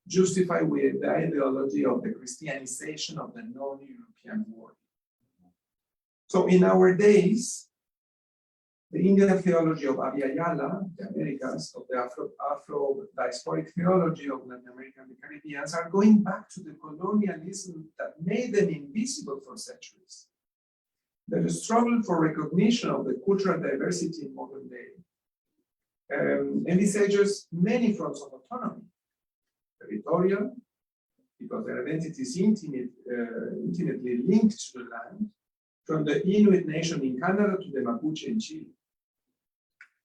justified with the ideology of the Christianization of the non-European world. So in our days, the Indian theology of Abhayala, the Americas, of the Afro-diasporic theology of Latin America and the Caribbean are going back to the colonialism that made them invisible for centuries. The struggle for recognition of the cultural diversity in modern day envisages many fronts of autonomy. Territorial, because their identity is intimately linked to the land, from the Inuit nation in Canada to the Mapuche in Chile.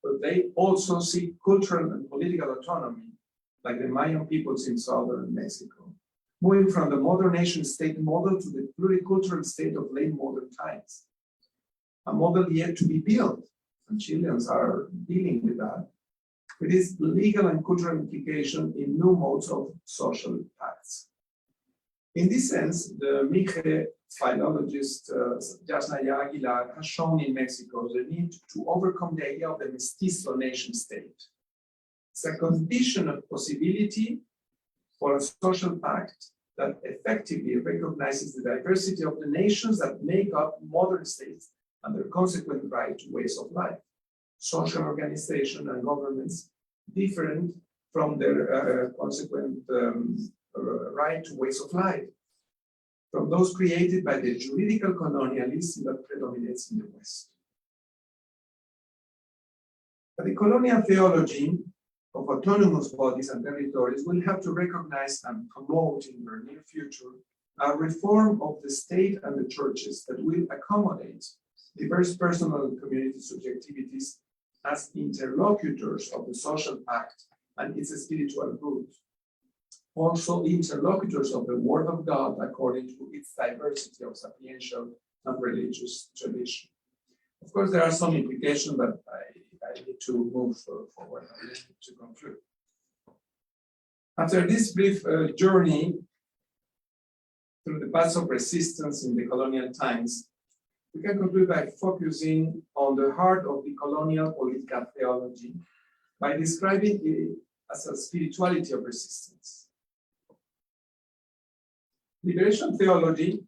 But they also seek cultural and political autonomy, like the Mayan peoples in southern Mexico, moving from the modern nation-state model to the pluricultural state of late modern times. A model yet to be built, and Chileans are dealing with that, with its legal and cultural implication in new modes of social pacts. In this sense, the Mije philologist Yasnaya Aguilar has shown in Mexico the need to overcome the idea of the mestizo nation-state. It's a condition of possibility for a social pact that effectively recognizes the diversity of the nations that make up modern states and their consequent right to ways of life, social organization and governments different from their consequent right to ways of life, from those created by the juridical colonialism that predominates in the West. But the colonial theology of autonomous bodies and territories will have to recognize and promote in the near future a reform of the state and the churches that will accommodate diverse personal and community subjectivities as interlocutors of the social pact and its spiritual root. Also interlocutors of the Word of God according to its diversity of sapiential and religious tradition. Of course, there are some implications, but I need to move forward to conclude. After this brief journey through the paths of resistance in the colonial times, we can conclude by focusing on the heart of the colonial political theology by describing it as a spirituality of resistance. Liberation theology,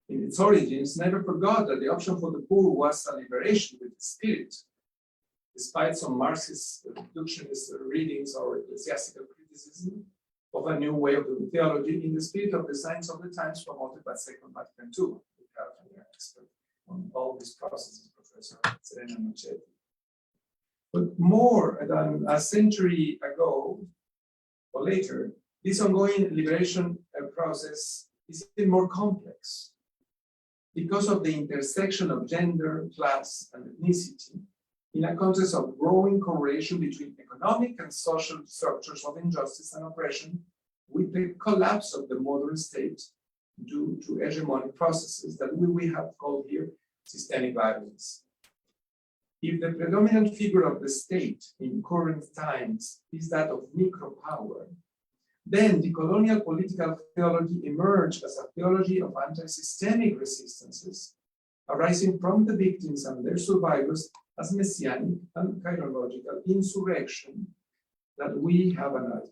in its origins, never forgot that the option for the poor was a liberation with the spirit, despite some Marxist reductionist readings or ecclesiastical criticism of a new way of doing theology in the spirit of the signs of the times promoted by Second Vatican II. We have an expert on all these processes, Professor Serena Machetti. But more than a century ago or later, this ongoing liberation process is even more complex because of the intersection of gender, class, and ethnicity in a context of growing correlation between economic and social structures of injustice and oppression with the collapse of the modern state due to hegemonic processes that we have called here systemic violence. If the predominant figure of the state in current times is that of necropower, then the colonial political theology emerged as a theology of anti-systemic resistances arising from the victims and their survivors as messianic and chirological insurrection that we have analyzed.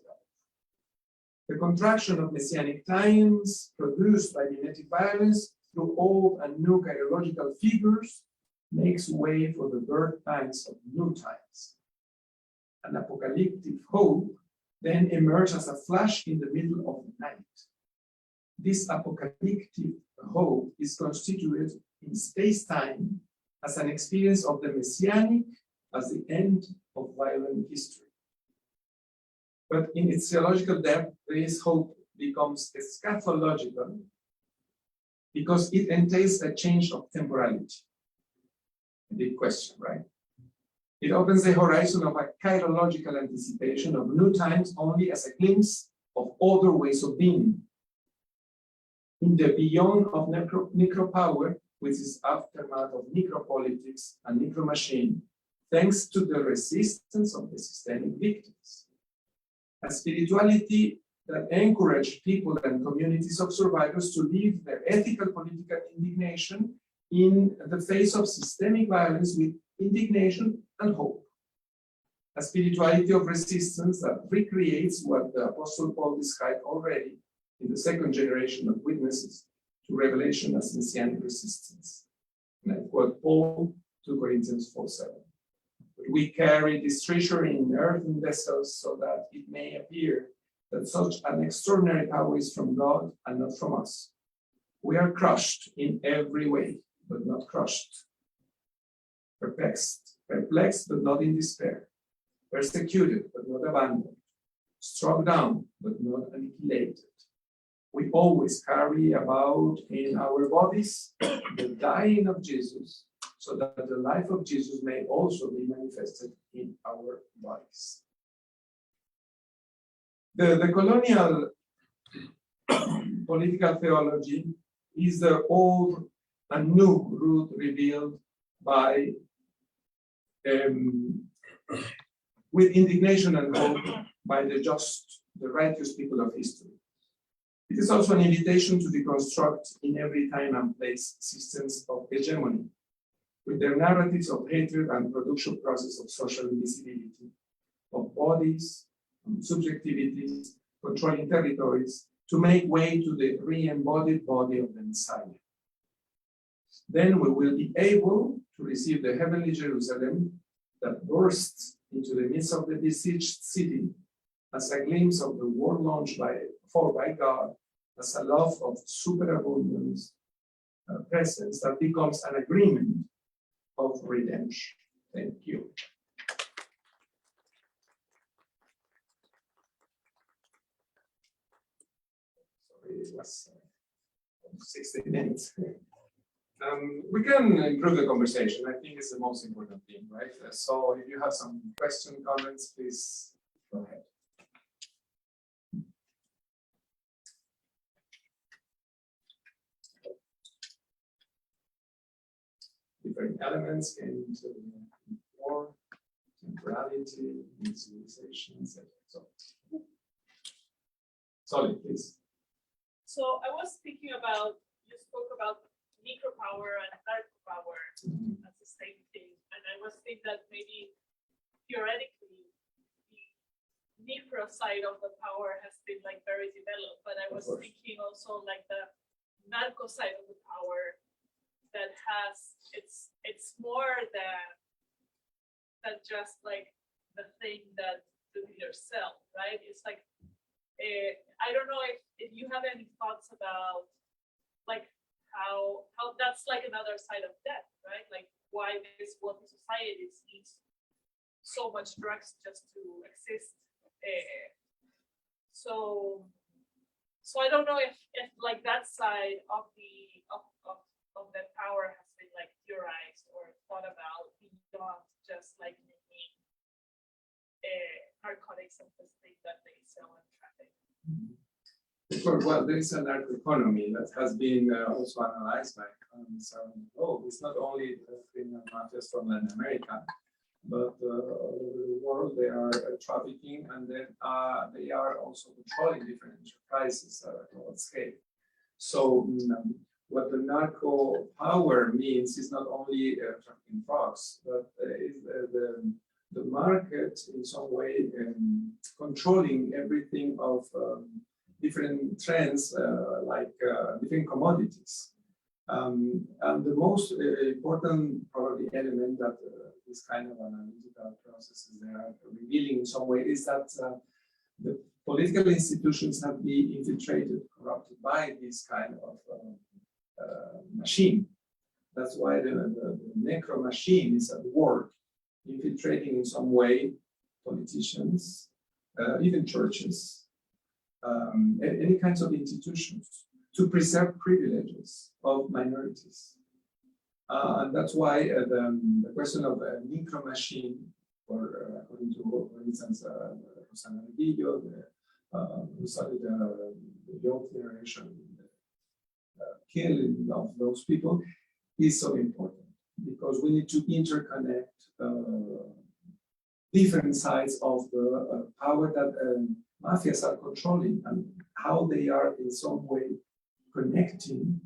The contraction of messianic times produced by mimetic violence through old and new chirological figures makes way for the birth times of new times. An apocalyptic hope then emerged as a flash in the middle of the night. This apocalyptic hope is constituted in space-time as an experience of the messianic as the end of violent history. But in its theological depth, this hope becomes eschatological because it entails a change of temporality. A big question, right? It opens the horizon of a chirological anticipation of new times only as a glimpse of other ways of being. In the beyond of necropower, which is aftermath of necropolitics and necromachine, thanks to the resistance of the systemic victims. A spirituality that encouraged people and communities of survivors to live their ethical political indignation in the face of systemic violence with indignation and hope. A spirituality of resistance that recreates what the Apostle Paul described already in the second generation of witnesses to revelation as messianic resistance. And I quote Paul, 2 Corinthians 4:7. But we carry this treasure in earthen vessels so that it may appear that such an extraordinary power is from God and not from us. We are crushed in every way, but not crushed. Perplexed, but not in despair. Persecuted, but not abandoned. Struck down, but not annihilated. We always carry about in our bodies the dying of Jesus, so that the life of Jesus may also be manifested in our bodies. The colonial political theology is the old and new root revealed by with indignation and hope by the just, the righteous people of history. It is also an invitation to deconstruct in every time and place systems of hegemony, with their narratives of hatred and production process of social invisibility, of bodies, subjectivities, controlling territories, to make way to the re-embodied body of the Messiah. Then we will be able to receive the heavenly Jerusalem that bursts into the midst of the besieged city as a glimpse of the world launched by God, as a love of superabundance presence that becomes an agreement of redemption. Thank you. Sorry, it was 60 minutes. We can improve the conversation. I think it's the most important thing, right? So if you have some questions, comments, please go ahead. Different elements came into war, temporality, civilization, etc. So, Solly, please. So I was thinking about, you spoke about necropower and narcopower as the same thing, and I was thinking that maybe theoretically the necro side of the power has been like very developed, but I was thinking also like the narco side of the power that has it's more than just like the thing that the leaders sell, right? It's like I don't know if you have any thoughts about like how that's like another side of death, right? Like why this wealthy societies needs so much drugs just to exist. So I don't know if like that side of that power has been like theorized or thought about beyond just like making narcotics and this thing that they sell and traffic. Well, there is a narco economy that has been also analyzed by economists around the globe. It's not only criminal mafias from Latin America, but all over the world they are trafficking, and then they are also controlling different enterprises at a global scale. So what the narco power means is not only trafficking drugs, but is the market in some way controlling everything of different trends like different commodities. And the most important probably element that this kind of analytical processes they are revealing in some way is that the political institutions have been infiltrated, corrupted by this kind of machine. That's why the necro machine is at work, infiltrating in some way politicians, even churches, any kinds of institutions to preserve privileges of minorities. And that's why the question of a necro machine, or according to, for instance, Rosana Reguillo, who studied the young generation, killing of those people, is so important, because we need to interconnect different sides of the power that mafias are controlling, and how they are in some way connecting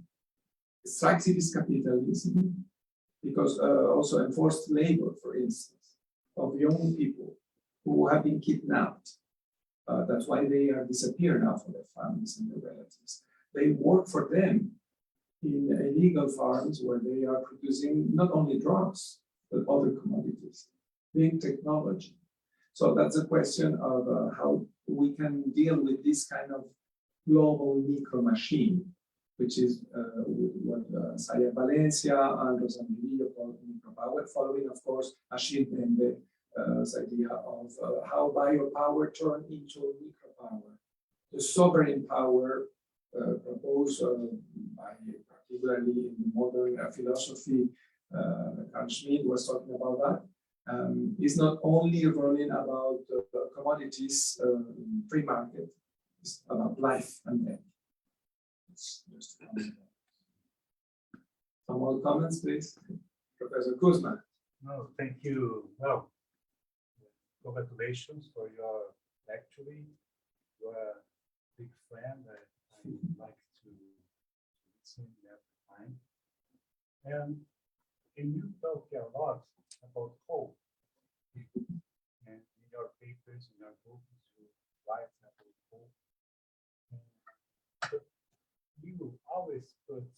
extractivist capitalism, because also enforced labor, for instance, of young people who have been kidnapped. That's why they are disappearing now from their families and their relatives. They work for them in illegal farms where they are producing not only drugs, but other commodities, big technology. So that's a question of how we can deal with this kind of global necro machine, which is what Saya Valencia and Rosana Reguillo call necropower, following, of course, Achille Mbende's idea of how biopower turned into necropower. The sovereign power proposed by, particularly in modern philosophy, Carl Schmitt was talking about that, is not only running about commodities, free market, it's about life and death. Some more comments, please? Professor Kuzma. No, thank you. Well, congratulations for your lecture. You are a big friend. I like to listen every time. And you talk a lot about hope. And in your papers, in your books, you write about hope. But you always put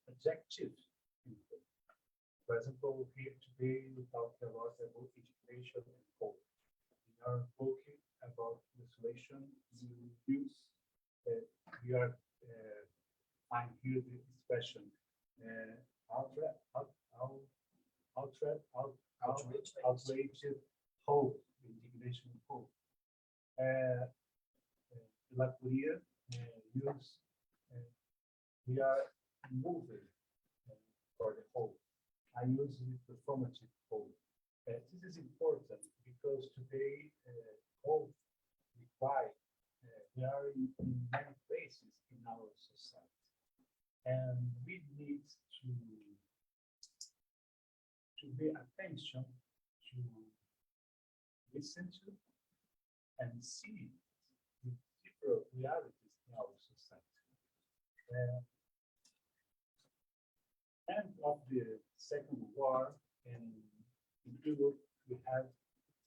adjective in hope. For example, here today we talk a lot about education and hope. In your book about desolation, you use we are find here the expression outrageous hope, indignation and hope. La Curia use we are moving for the hope. I use the performative hope. This is important because today hope requires we are in many places in our society, and we need to pay attention to listen to and see the different realities in our society. End of the Second War in Europe, we had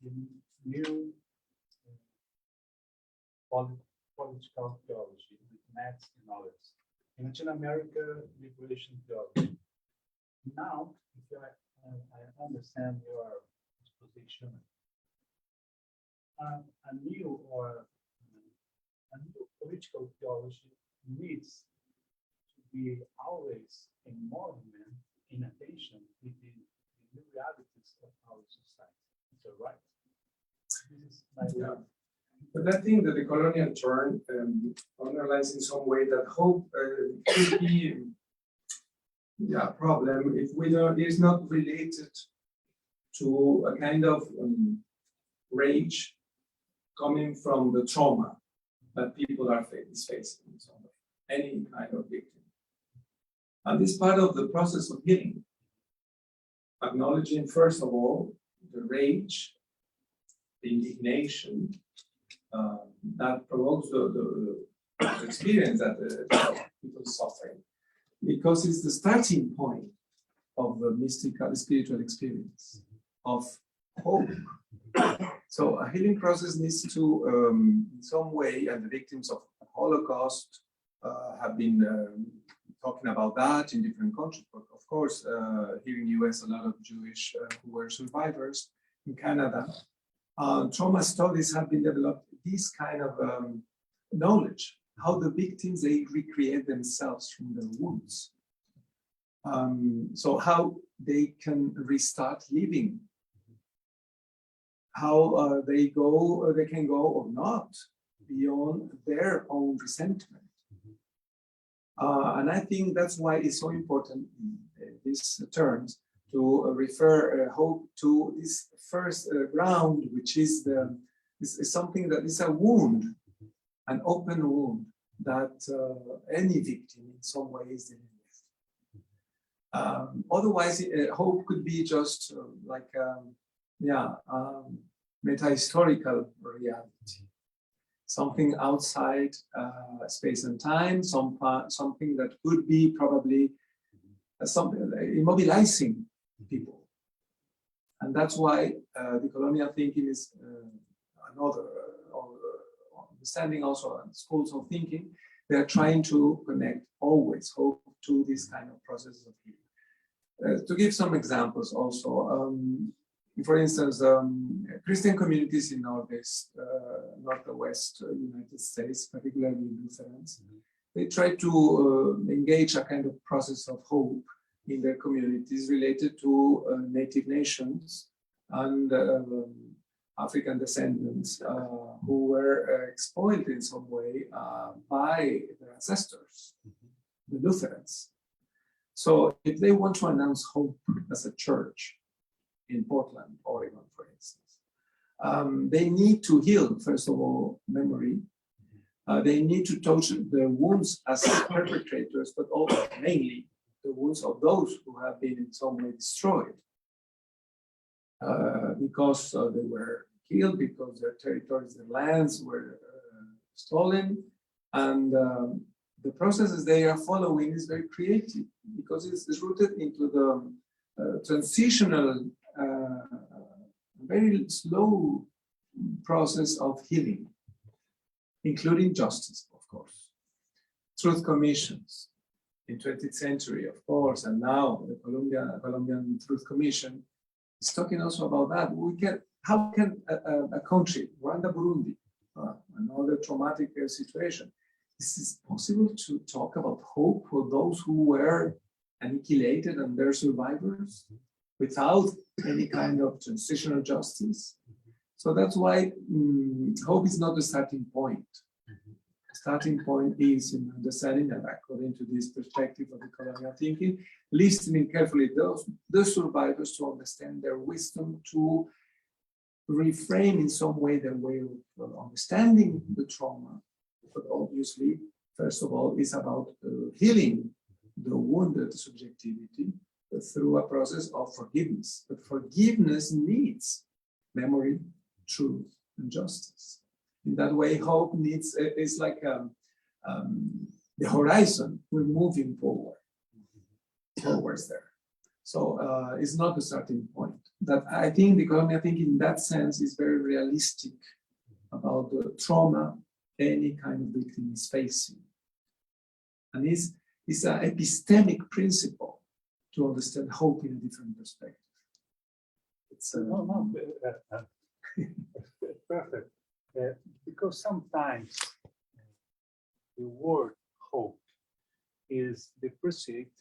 the new political theology with Marx and others. In Latin America, liberation theology. Now, if I understand your exposition, a new political theology needs to be always in movement, in attention with the new realities of our society. Is that right? This is my But I think that the colonial turn underlines in some way that hope could be a problem if we don't, it is not related to a kind of rage coming from the trauma that people are facing in some way, any kind of victim. And this part of the process of healing, acknowledging first of all the rage, the indignation, that provokes the experience that people are suffering, because it's the starting point of the mystical spiritual experience of hope. So a healing process needs to, in some way, and the victims of the Holocaust have been talking about that in different countries. But of course, here in the US, a lot of Jewish who were survivors. In Canada, trauma studies have been developed, this kind of knowledge, how the victims, they recreate themselves from their wounds. So how they can restart living, how they can go or not beyond their own resentment. And I think that's why it's so important in these terms to refer hope to this first ground, which is is something that is a wound, an open wound that any victim in some way is dealing with. Otherwise, hope could be just meta-historical reality, something outside space and time, something that could be probably something immobilizing people. And that's why the colonial thinking is another understanding also, and schools of thinking, they are trying to connect always hope to this kind of process of healing. To give some examples also, for instance, Christian communities in Northwest United States, particularly Lutherans, they try to engage a kind of process of hope in their communities related to native nations and African descendants who were exploited in some way by their ancestors, the Lutherans. So if they want to announce hope as a church in Portland, Oregon, for instance, they need to heal, first of all, memory. They need to touch the wounds as perpetrators, but also mainly the wounds of those who have been in some way destroyed. Because they were killed, because their territories, their lands were stolen, and the processes they are following is very creative because it's rooted into the transitional, very slow process of healing, including justice, of course, truth commissions in 20th century, of course, and now the Colombian Truth Commission is talking also about that. How can a country, Rwanda, Burundi, another traumatic situation, is it possible to talk about hope for those who were annihilated and their survivors without any kind of transitional justice? So that's why hope is not the starting point. The starting point is in understanding that, according to this perspective of the colonial thinking, listening carefully the survivors to understand their wisdom, to reframe in some way their way of understanding the trauma. But obviously, first of all, it's about healing the wounded subjectivity through a process of forgiveness. But forgiveness needs memory, truth, and justice. In that way, hope is like the horizon. We're moving towards there. So it's not the starting point. That I think the colonial thinking in that sense is very realistic about the trauma any kind of victim is facing. And it's an epistemic principle to understand hope in a different perspective. It's perfect. Because sometimes the word hope is the pursuit,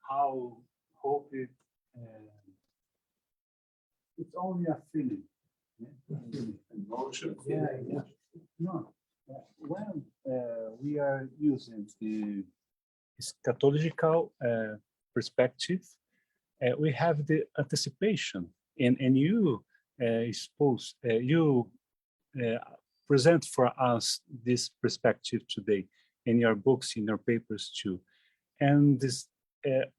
how hope is, it's only a feeling. Emotion. Yeah. No. When we are using the eschatological perspective, we have the anticipation, and you present for us this perspective today in your books, in your papers too, and this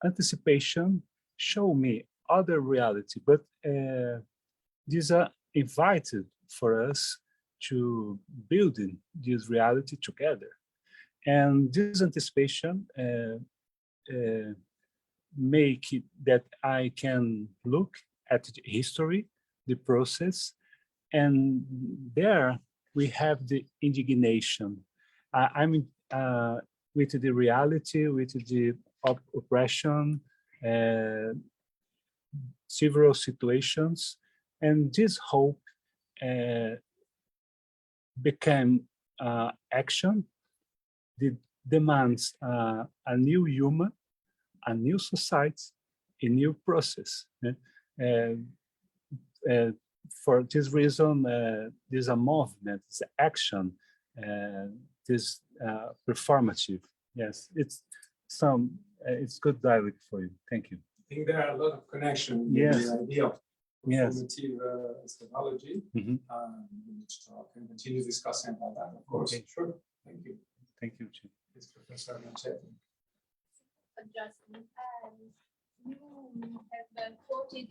anticipation show me other reality, but these are invited for us to build in this reality together. And this anticipation make it that I can look at the history, the process, and there we have the indignation. I'm with the reality, with the oppression, several situations, and this hope became action. It demands a new human, a new society, a new process. For this reason, there's a movement, this action, this performative. Yes, it's good dialect for you. Thank you. I think there are a lot of connections Yes. in the idea of Yes. performative eschatology. Mhm. Which can continue discussing about that, of course. Okay. Sure. Thank you. Thank you, Jim. It's Professor Manchetti. Adjustment. You have quoted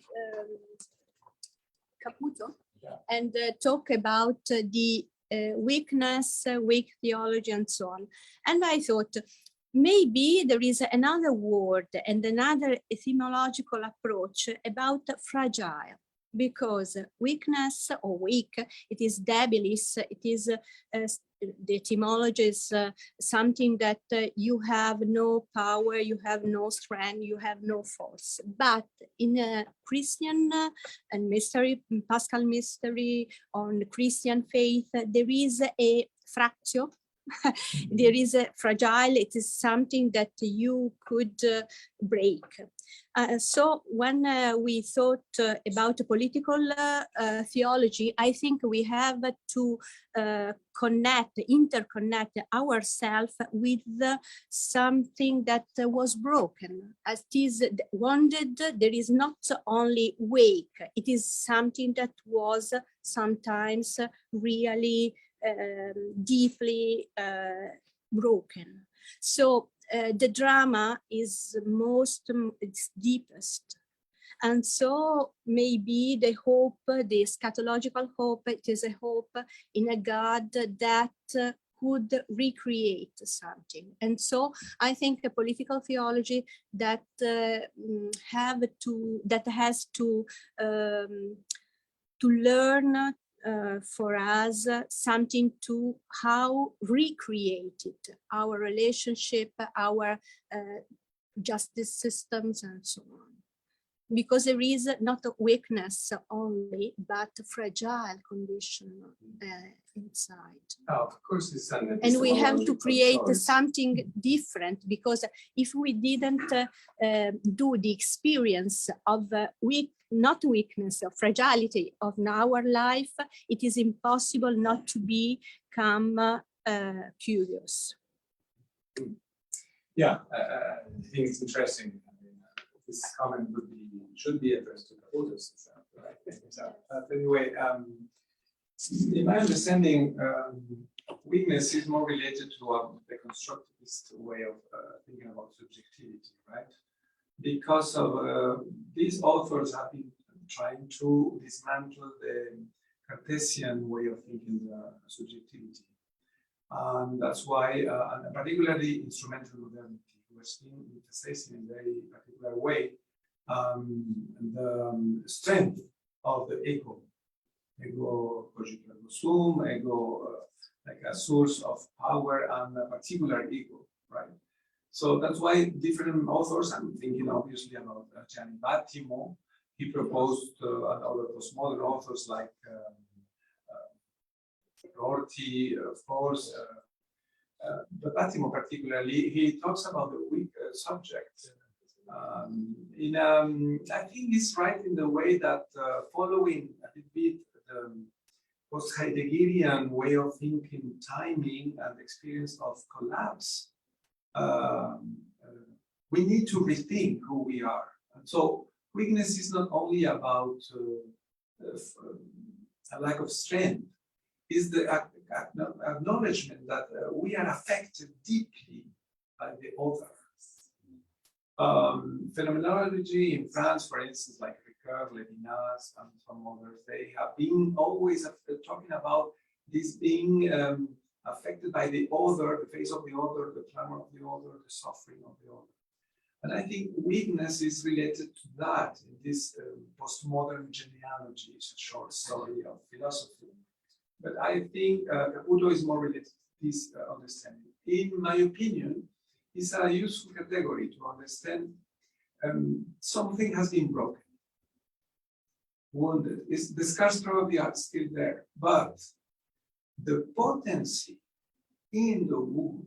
Caputo Yeah. and talk about the weakness, weak theology, and so on. And I thought maybe there is another word and another etymological approach about fragile, because weakness or weak, it is debilis, it is the etymology is something that you have no power, you have no strength, you have no force. But in a Christian and mystery, Paschal mystery on Christian faith, there is a fractio. There is a fragile, it is something that you could break. So when we thought about political theology, I think we have to interconnect ourselves with something that was broken. As it is wounded, there is not only weak, it is something that was sometimes really deeply broken. So the drama is it's deepest. And so maybe the hope, the eschatological hope, it is a hope in a God that could recreate something. And so I think a political theology that has to learn for us something to how recreated our relationship, our justice systems, and so on. Because there is not a weakness only, but a fragile condition inside. Oh, of course, it's an And we have to create choice. something different, because if we didn't do the experience of not weakness, of fragility of our life, it is impossible not to become curious. Yeah, I think it's interesting. I mean, this comment should be addressed to the authors. But anyway, in my understanding, weakness is more related to the constructivist way of thinking about subjectivity, right? Because of these authors have been trying to dismantle the Cartesian way of thinking subjectivity. And that's why, and particularly instrumental modernity, was emphasizing in a very particular way the strength of the ego cogito ergo sum, ego like a source of power and a particular ego, right? So that's why different authors, I'm thinking obviously about Gianni Battimo, he proposed, and other postmodern authors like Rorty, of course, but Battimo particularly, he talks about the weak subject. I think he's right in the way that following a bit the post-Heideggerian way of thinking timing and experience of collapse, we need to rethink who we are. And so weakness is not only about a lack of strength, is the acknowledgement that we are affected deeply by the other. Phenomenology in France, for instance, like Ricard, Levinas, and some others, they have been always talking about this being affected by the other, the face of the other, the clamor of the other, the suffering of the other. And I think weakness is related to that in this postmodern genealogy. It's a short story of philosophy. But I think Caputo is more related to this understanding. In my opinion, it's a useful category to understand something has been broken, wounded. The scars probably are still there, but the potency in the wound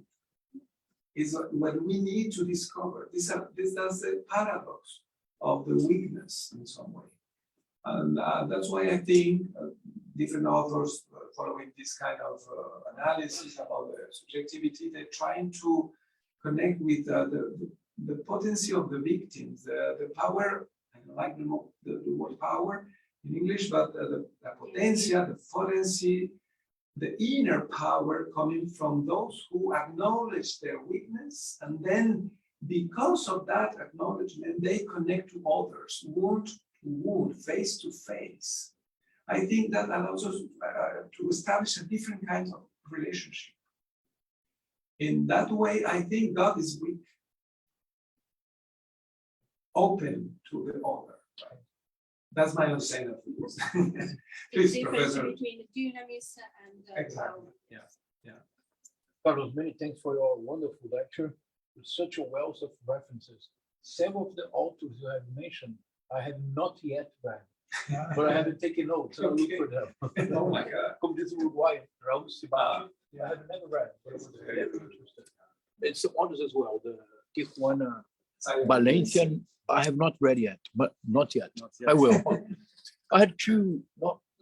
is what we need to discover. This is the paradox of the weakness in some way. And that's why I think different authors following this kind of analysis about the subjectivity, they're trying to connect with the potency of the victims, the power. I don't like the word power in English, but the potencia, the potency, the inner power coming from those who acknowledge their weakness, and then because of that acknowledgement, they connect to others, wound to wound, face to face. I think that allows us to establish a different kind of relationship. In that way, I think God is weak, open to the other. Right? That's my understanding of this. Please, Professor. Between dunamis and Exactly. Yeah. Carlos, many thanks for your wonderful lecture with such a wealth of references. Several of the authors you have mentioned, I have not yet read, but I haven't taken notes. I'll look for them. Oh my God. Como diz o Uruguai, Raul Sibati, I have never read, but I was very interested. And some others as well. The Tijuana Valencia, I have not read yet, but not yet. I will. I had two,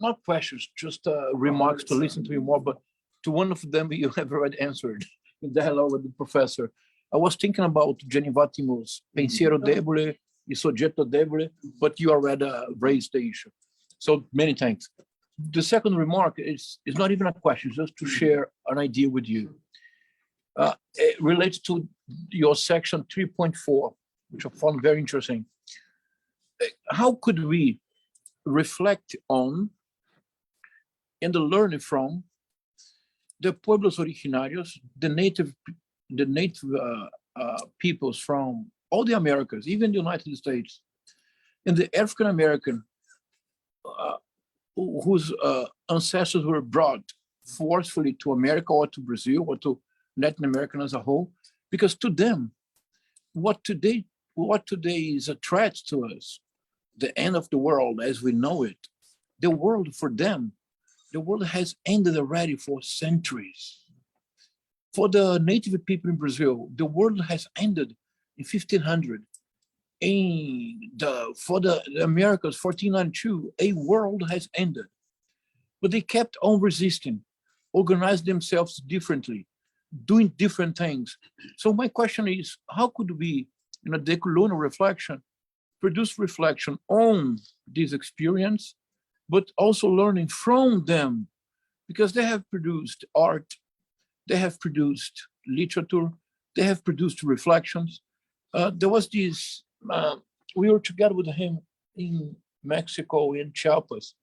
not questions, just remarks to listen to you more, but to one of them you have already answered in dialogue with the professor. I was thinking about Gianni Vattimo's Pensiero debole e Soggetto debole, but you already raised the issue. So many thanks. The second remark is not even a question, just to share an idea with you. It relates to your section 3.4, which I found very interesting. How could we reflect on and learn from the pueblos originarios, the native peoples from all the Americas, even the United States, and the African American whose ancestors were brought forcefully to America or to Brazil or to Latin America as a whole, because to them, what today is a threat to us, the end of the world as we know it, the world for them, the world has ended already for centuries. For the native people in Brazil, the world has ended in 1500. For the Americas, 1492, a world has ended. But they kept on resisting, organized themselves differently, doing different things. So my question is, how could we, in a decolonial reflection, produce reflection on this experience, but also learning from them, because they have produced art, they have produced literature, they have produced reflections. There was this, we were together with him in Mexico, in Chiapas.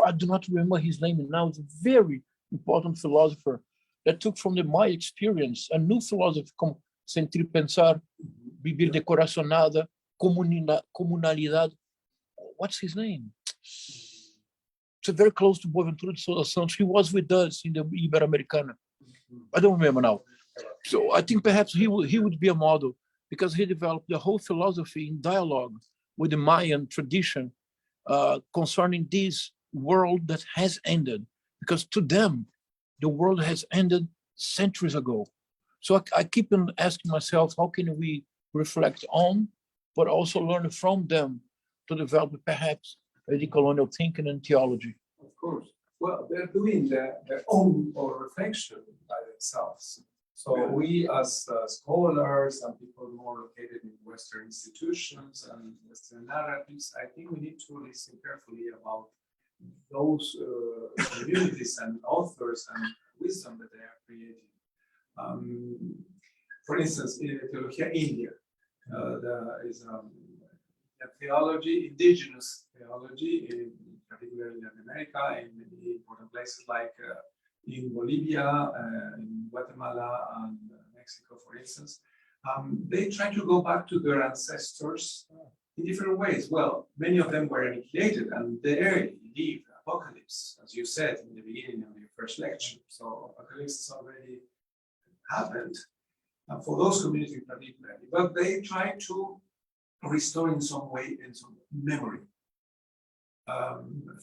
I do not remember his name now. It's a very important philosopher that took from the Maya experience a new philosophy, como sentir, pensar, vivir de corazonada, comunalidade. What's his name? It's very close to Boaventura de Sousa Santos. He was with us in the Ibero-Americana. I don't remember now. So I think perhaps he would be a model, because he developed the whole philosophy in dialogue with the Mayan tradition concerning this world that has ended, because to them, the world has ended centuries ago. So I keep on asking myself, how can we reflect on, but also learn from them to develop perhaps a decolonial thinking and theology? Of course. Well, they're doing their own reflection by themselves. So we as scholars and people more located in Western institutions and Western narratives, I think we need to listen carefully about those communities and authors and wisdom that they are creating. For instance, in Theologia India, there is a theology, indigenous theology, particularly in Latin America, in many important places like in Bolivia, in Guatemala, and Mexico, for instance. They try to go back to their ancestors in different ways. Well, many of them were annihilated, and there live apocalypse, as you said in the beginning of your first lecture. So apocalypse has already happened for those communities particularly, but they try to restore in some way in some memory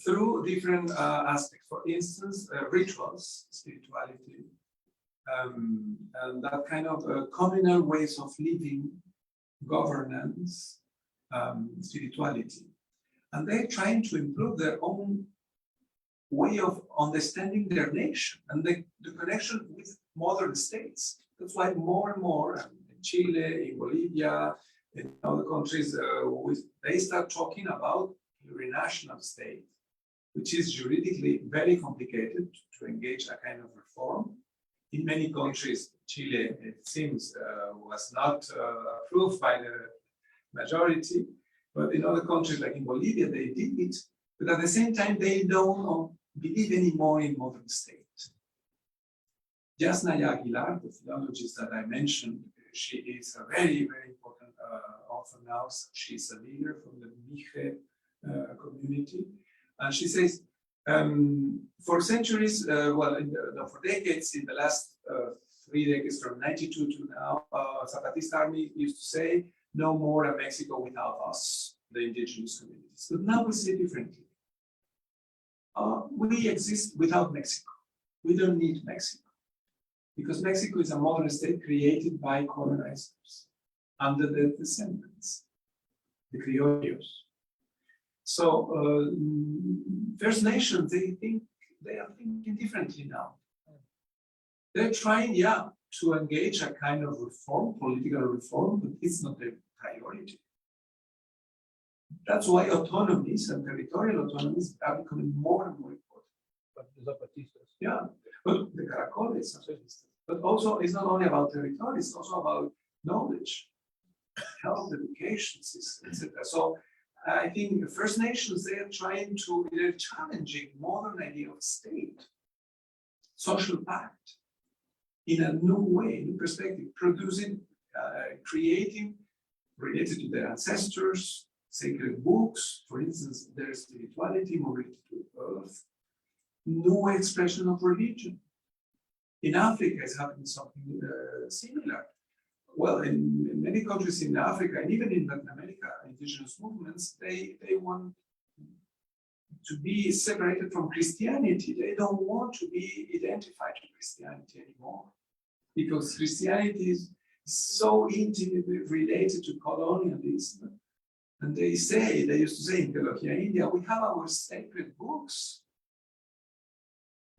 through different aspects. For instance, rituals, spirituality, and that kind of communal ways of living, governance, spirituality. And they're trying to improve their own way of understanding their nation and the connection with modern states. That's why more and more in Chile, in Bolivia, in other countries, they start talking about plurinational state, which is juridically very complicated to engage a kind of reform. In many countries, Chile, it seems, was not approved by the majority, but in other countries, like in Bolivia, they did it. But at the same time, they don't believe anymore in modern state. Yasnaya Aguilar, the theologist that I mentioned, she is a very, very important author now. She's a leader from the Mije community. And she says, for centuries, for decades, in the last 3 decades, from 92 to now, Zapatista army used to say, no more a Mexico without us, the indigenous communities. But now we say differently. We exist without Mexico. We don't need Mexico. Because Mexico is a modern state created by colonizers under their descendants, the criollos. So First Nations, they are thinking differently now. They're trying, to engage a kind of reform, political reform, but it's not their priority. That's why autonomies and territorial autonomies are becoming more and more important. But the Zapatistas. Yeah, but the Caracoles, but also it's not only about territory, it's also about knowledge, health, education system, etc. So I think the First Nations, they're challenging modern idea of state, social pact, in a new way, new perspective, producing, creating, related to their ancestors, sacred books, for instance, their spirituality, more related to earth, new expression of religion. In Africa, it's happening something similar. Well, in many countries in Africa, and even in Latin America, indigenous movements, they want to be separated from Christianity. They don't want to be identified to Christianity anymore, because Christianity is so intimately related to colonialism. And they used to say in Theologia India, we have our sacred books.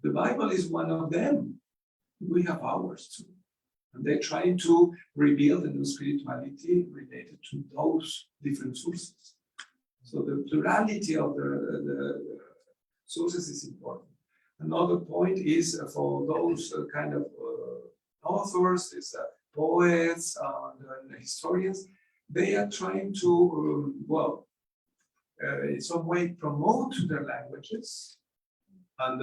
The Bible is one of them. We have ours too. And they're trying to rebuild a new spirituality related to those different sources. So the plurality of the sources is important. Another point is for those kind of authors, poets and historians, they are trying to, in some way promote their languages and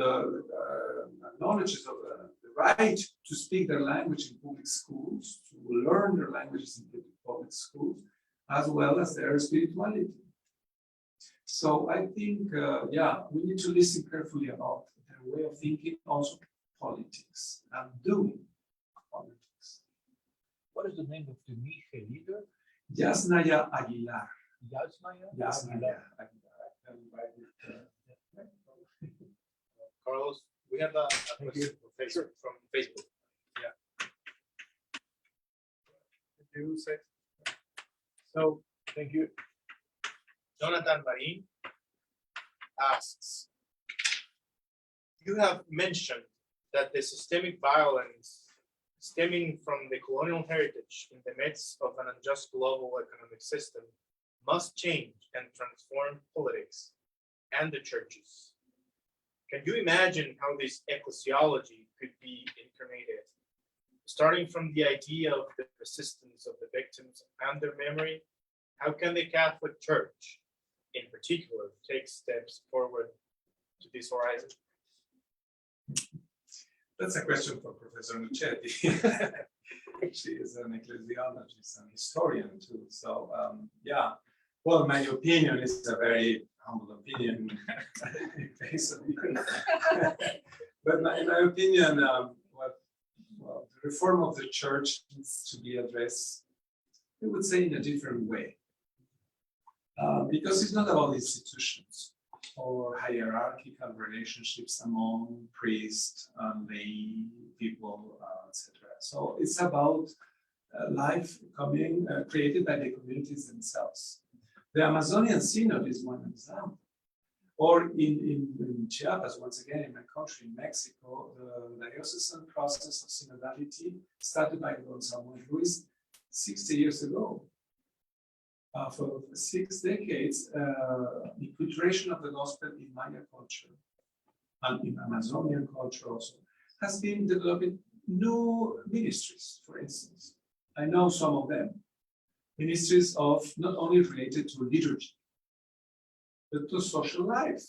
knowledge of the right to speak their language in public schools, to learn their languages in public schools, as well as their spirituality. So I think, we need to listen carefully about their way of thinking, also politics and doing politics. What is the name of the Mije leader? Yasnaya Aguilar. Yasnaya Aguilar. Carlos, we have a question from Facebook. You say. So, thank you. Jonathan Marin asks, you have mentioned that the systemic violence stemming from the colonial heritage in the midst of an unjust global economic system must change and transform politics and the churches. Can you imagine how this ecclesiology could be incarnated? Starting from the idea of the persistence of the victims and their memory, how can the Catholic Church, in particular, take steps forward to this horizon? That's a question for Professor Nuccetti. She is an ecclesiologist and historian too. So well, my opinion is a very humble opinion. But in my opinion, the reform of the church needs to be addressed, I would say, in a different way. Because it's not about institutions or hierarchical relationships among priests and lay people, etc. So it's about life created by the communities themselves. The Amazonian Synod is one example. Or in Chiapas, once again, in my country, in Mexico, the diocesan process of synodality started by Don Samuel Ruiz 60 years ago. For 6 decades, inculturation of the gospel in Maya culture and in Amazonian culture also has been developing new ministries, for instance. I know some of them. Ministries of not only related to liturgy, but to social life.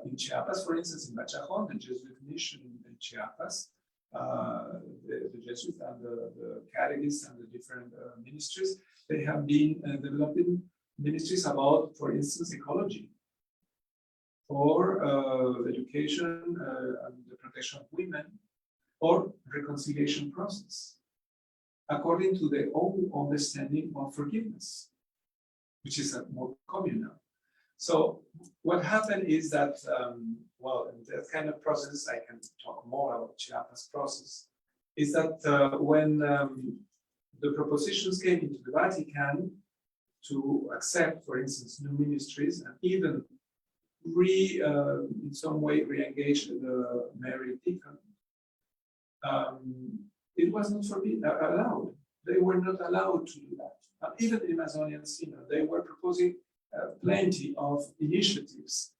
In Chiapas, for instance, in Bachajon, the Jesuit mission in Chiapas, the Jesuits and the catechists and the different ministries, they have been developing ministries about, for instance, ecology, or education and the protection of women, or reconciliation process, according to their own understanding of forgiveness, which is a more communal. So what happened is that, well, in that kind of process, I can talk more about Chiapas process, is that when the propositions came into the Vatican to accept, for instance, new ministries and even in some way re-engage the married deacon, it was not allowed. They were not allowed to do that. Even in Amazonian Synod, they were proposing plenty of initiatives,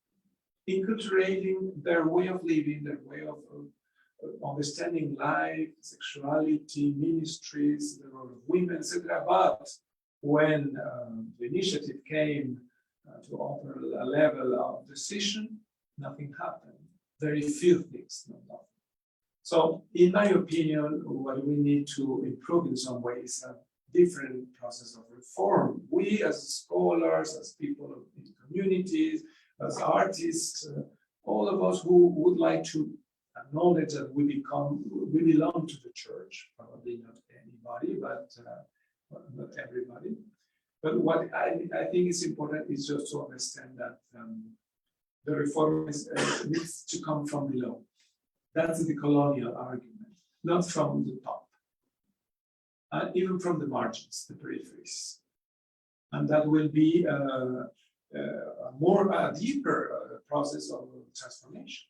inculturating their way of living, their way of understanding life, sexuality, ministries, the role of women, etc. But when the initiative came to offer a level of decision, nothing happened. Very few things, not nothing. So, in my opinion, what we need to improve in some ways a different process of reform. We as scholars, as people in communities, as artists, all of us who would like to acknowledge that we belong to the church, probably not anybody, but not everybody. But what I think is important is just to understand that the reform needs to come from below. That's the colonial argument, not from the top. Even from the margins, the peripheries. And that will be a deeper process of transformation.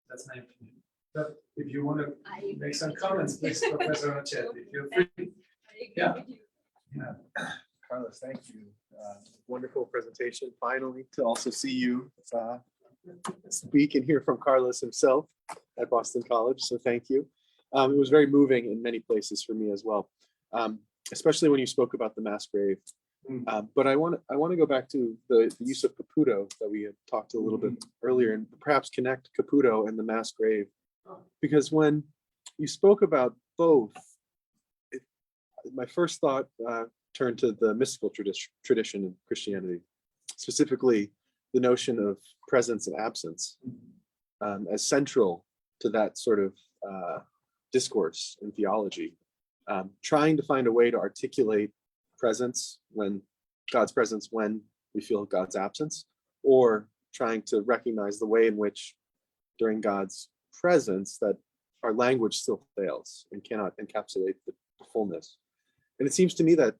That's my opinion. But if you want to make some comments, please, Professor Rochetti, feel free. Yeah. Yeah. Carlos, thank you. Wonderful presentation. Finally, to also see you speak and hear from Carlos himself at Boston College. So thank you. It was very moving in many places for me as well, especially when you spoke about the mass grave. But I want to go back to the use of Caputo that we had talked a little bit earlier, and perhaps connect Caputo and the mass grave, because when you spoke about both, my first thought turned to the mystical tradition in Christianity, specifically the notion of presence and absence as central to that sort of discourse in theology, trying to find a way to articulate presence, when God's presence, when we feel God's absence, or trying to recognize the way in which during God's presence that our language still fails and cannot encapsulate the fullness. And it seems to me that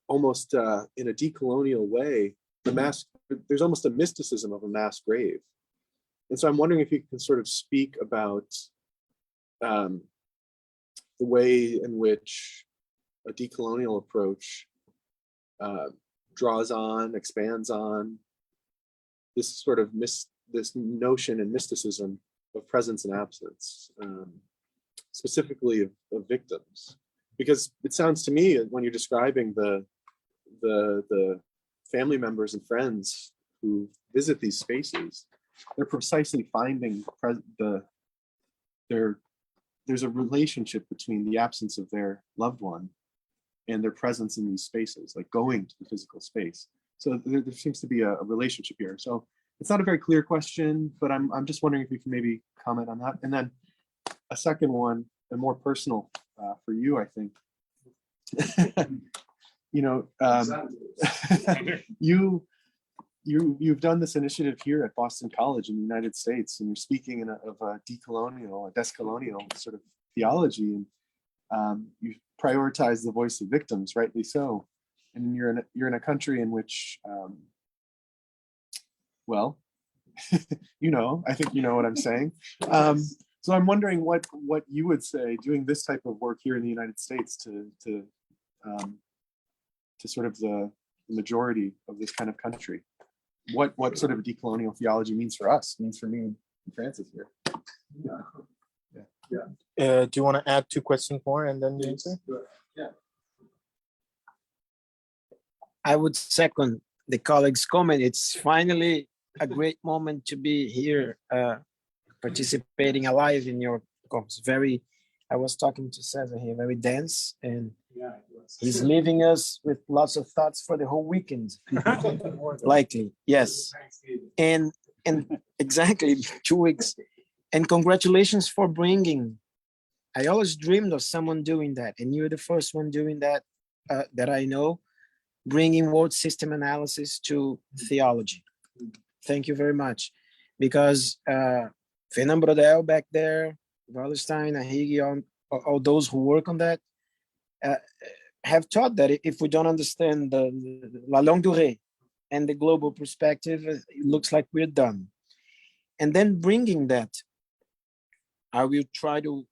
almost in a decolonial way, there's almost a mysticism of a mass grave. And so I'm wondering if you can sort of speak about the way in which a decolonial approach draws on, expands on this sort of this notion and mysticism of presence and absence, specifically of victims. Because it sounds to me, when you're describing the family members and friends who visit these spaces, they're precisely finding there's a relationship between the absence of their loved one and their presence in these spaces, like going to the physical space. So there seems to be a relationship here. So it's not a very clear question, but I'm just wondering if you can maybe comment on that. And then a second one, and more personal for you, I think. You've done this initiative here at Boston College in the United States, and you're speaking of a decolonial, a descolonial sort of theology, and you prioritize the voice of victims, rightly so. And you're in a country in which Well, I think you know what I'm saying. So I'm wondering what you would say doing this type of work here in the United States to sort of the majority of this kind of country. What sort of decolonial theology means for us, means for me and Francis here. Do you want to add 2 questions more and then you answer? Yeah. I would second the colleague's comment. It's finally a great moment to be here participating alive in your conference. I was talking to Cesar here, very dense, and Yeah, it was. he's leaving us with lots of thoughts for the whole weekend. Likely, yes. And exactly 2 weeks. And congratulations for bringing. I always dreamed of someone doing that, and you're the first one doing that that I know, bringing world system analysis to theology. Thank you very much, because Fernando Brodel back there, Wallerstein, Ahigi, all those who work on that have taught that if we don't understand the la longue durée and the global perspective, it looks like we're done. And then bringing that, I will try to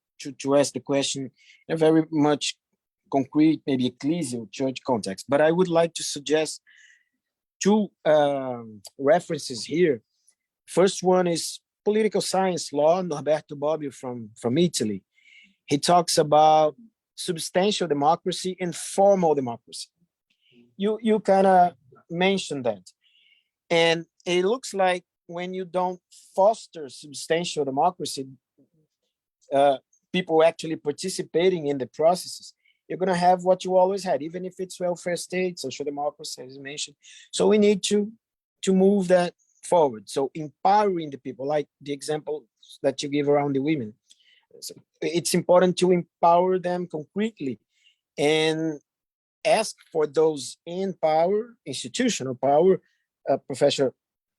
ask the question in a very much concrete, maybe ecclesial church context. But I would like to suggest 2 references here. First one is political science law, Norberto Bobbio from Italy. He talks about substantial democracy and formal democracy. You kind of mentioned that. And it looks like when you don't foster substantial democracy, people actually participating in the processes, you're going to have what you always had, even if it's welfare state, social democracy, as you mentioned. So we need to move that forward. So empowering the people, like the example that you give around the women. So it's important to empower them concretely and ask for those in power, institutional power. Professor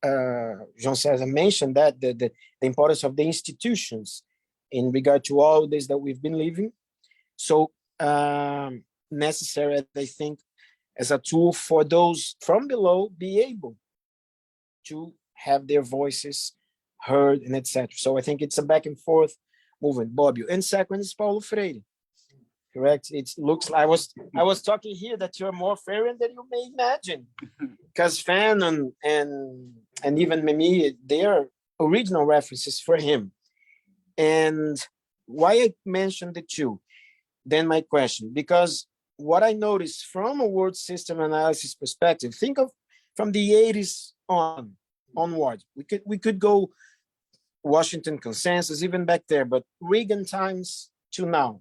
Jean Cesar mentioned that the importance of the institutions in regard to all this that we've been living. So necessary, I think, as a tool for those from below be able to have their voices heard and etc. So I think it's a back and forth movement, Bobbio. And second is Paulo Freire, correct? It looks like I was talking here that you're more Freire than you may imagine, because Fanon and even Mimi, they are original references for him. And why I mentioned the 2, then my question, because what I noticed from a world system analysis perspective, think of from the 80s onward, we could go Washington consensus, even back there, but Reagan times to now.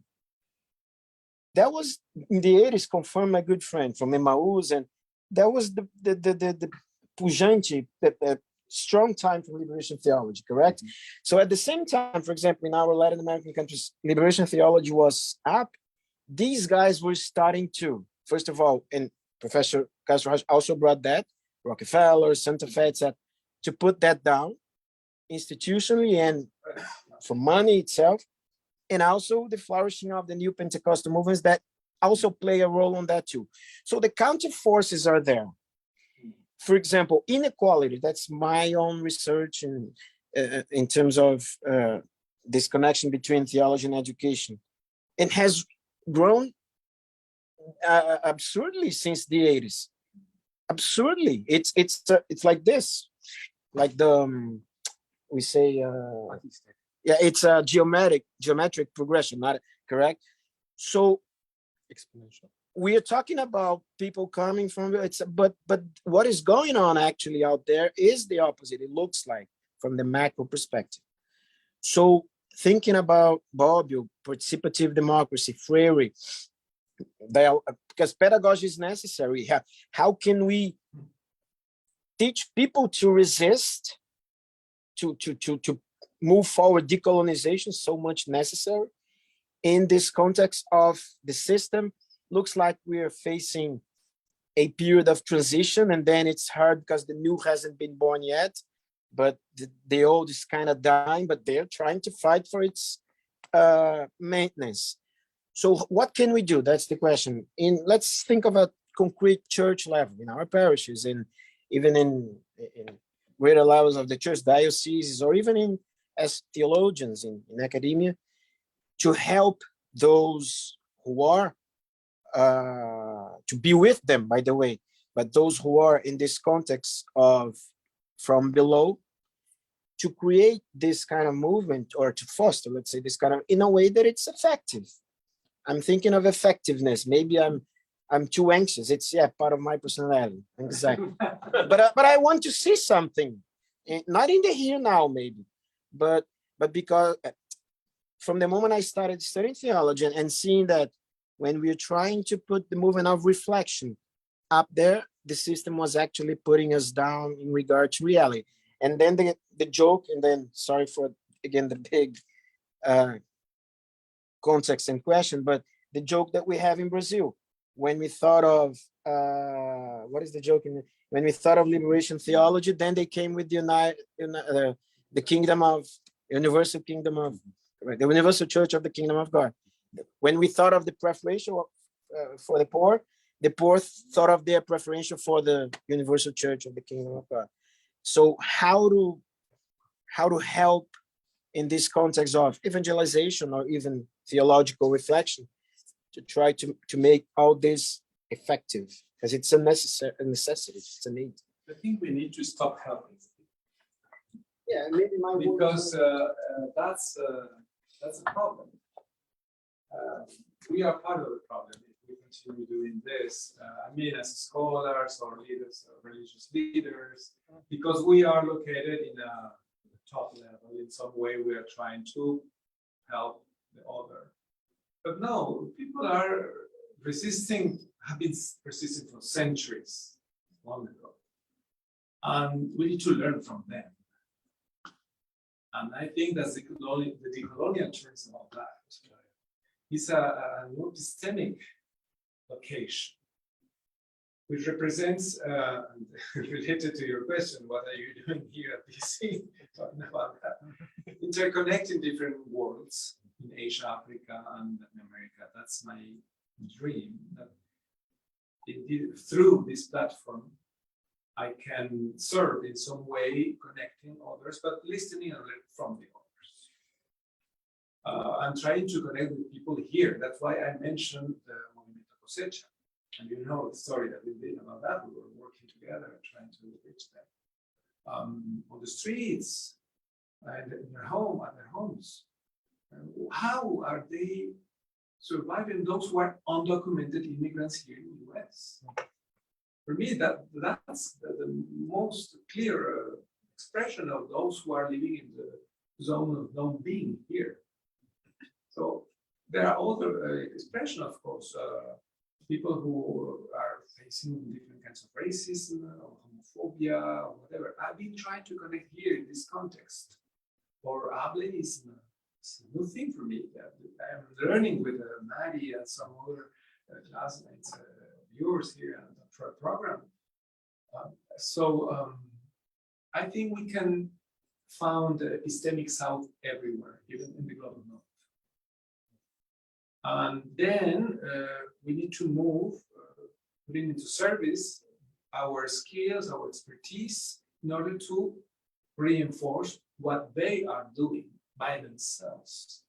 That was in the 80s, confirmed my good friend from Emmaus, and that was the pujante, the strong time for liberation theology, correct? So at the same time, for example, in our Latin American countries, liberation theology was up. These guys were starting to, first of all, and Professor Castro also brought that, Rockefeller, Santa Fe, etc., to put that down institutionally and for money itself, and also the flourishing of the new Pentecostal movements that also play a role on that too. So the counter forces are there. For example, inequality, that's my own research in terms of this connection between theology and education. It has grown absurdly since the 80s. Absurdly. It's like this, like the, we say, it's a geometric progression, not correct? So exponential. We are talking about people coming from but what is going on actually out there is the opposite. It looks like from the macro perspective. So thinking about Bobbio, participative democracy, Freire, because pedagogy is necessary. How can we teach people to resist, to move forward? Decolonization so much necessary in this context of the system. Looks like we are facing a period of transition, and then it's hard because the new hasn't been born yet, but the old is kind of dying, but they're trying to fight for its maintenance. So what can we do? That's the question. Let's think of a concrete church level in our parishes, and even in greater levels of the church, dioceses, or even as theologians in academia, to help those who are, to be with them, by the way, but those who are in this context of from below, to create this kind of movement, or to foster, let's say, this kind of, in a way that it's effective. I'm thinking of effectiveness. Maybe I'm too anxious. It's part of my personality. Exactly. but I want to see something, not in the here now, maybe, but because from the moment I started studying theology and seeing that when we're trying to put the movement of reflection up there, the system was actually putting us down in regard to reality. And then the joke, and then sorry for again the big context and question, but the joke that we have in Brazil, when we thought of what is the joke? When we thought of liberation theology, then they came with the kingdom of universal kingdom of the universal church of the kingdom of God. When we thought of the preferential for the poor thought of their preferential for the universal church of the kingdom of God. So how to help in this context of evangelization or even theological reflection to try to make all this effective, because it's a necessity, it's a need. I think we need to stop helping. Yeah, maybe my because that's a problem. We are part of the problem if we continue doing this. I mean, as scholars or leaders, or religious leaders, because we are located in a top level. In some way, we are trying to help the other. But no, people are resisting, have been resisting for centuries, long ago. And we need to learn from them. And I think that's the decolonial terms about that. It's a new epistemic location, which represents, related to your question, what are you doing here at DC, talking about that, interconnecting different worlds in Asia, Africa, and Latin America. That's my dream, that indeed, through this platform, I can serve in some way, connecting others, but listening and learning from the others. I'm trying to connect with people here. That's why I mentioned the Movimiento Cosecha. And you know the story that we did about that. We were working together, trying to reach them. On the streets, and in their home, at their homes. How are they surviving, those who are undocumented immigrants here in the US? For me, that's the most clear expression of those who are living in the zone of non-being here. So there are other expressions, of course, people who are facing different kinds of racism or homophobia or whatever. I've been trying to connect here in this context. Or ableism, it's a new thing for me. I'm learning with Maddie and some other classmates, viewers here and for a program. I think we can find epistemic South everywhere, even in the global north. And then we need to move, putting into service our skills, our expertise, in order to reinforce what they are doing by themselves.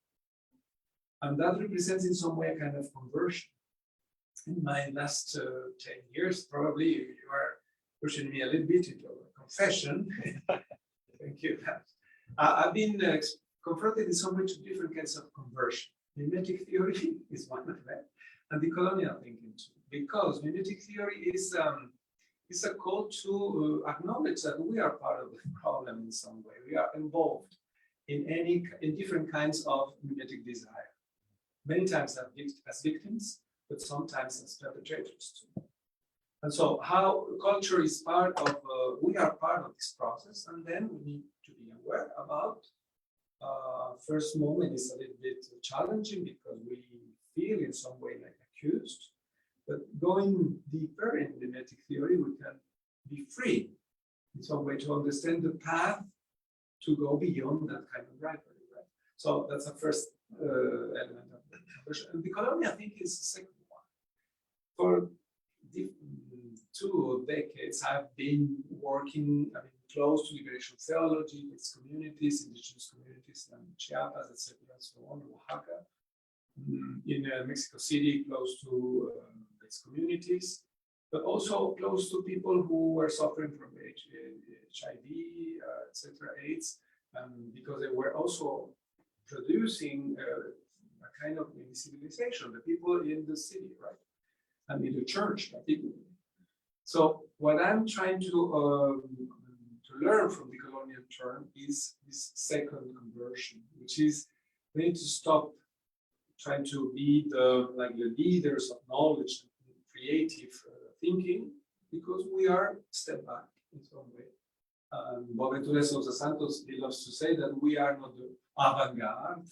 And that represents in some way a kind of conversion. In my last 10 years, probably you are pushing me a little bit into a confession. Thank you. I've been confronted in some way to different kinds of conversion. Mimetic theory is one of them, and decolonial thinking too. Because mimetic theory is a call to acknowledge that we are part of the problem in some way. We are involved in different kinds of mimetic desire. Many times as victims, but sometimes as perpetrators too. And so how culture is part of, we are part of this process, and then we need to be aware about, first moment is a little bit challenging because we feel in some way like accused, but going deeper in mimetic theory, we can be free in some way to understand the path to go beyond that kind of rivalry, right? So that's the first element of the conversion. And decolonial, I think, is the second one. For 2 decades, I've been working, close to liberation theology, its communities, indigenous communities, and Chiapas, etc., and so on, Oaxaca. In Mexico City, close to its communities, but also close to people who were suffering from HIV, etc., AIDS, because they were also producing a kind of civilization, the people in the city, right? And in the church, particularly. So what I'm trying to learn from the colonial term is this second conversion, which is we need to stop trying to be the leaders of knowledge and creative thinking, because we are step back in some way. Boaventura Sousa Santos, he loves to say that we are not the avant-garde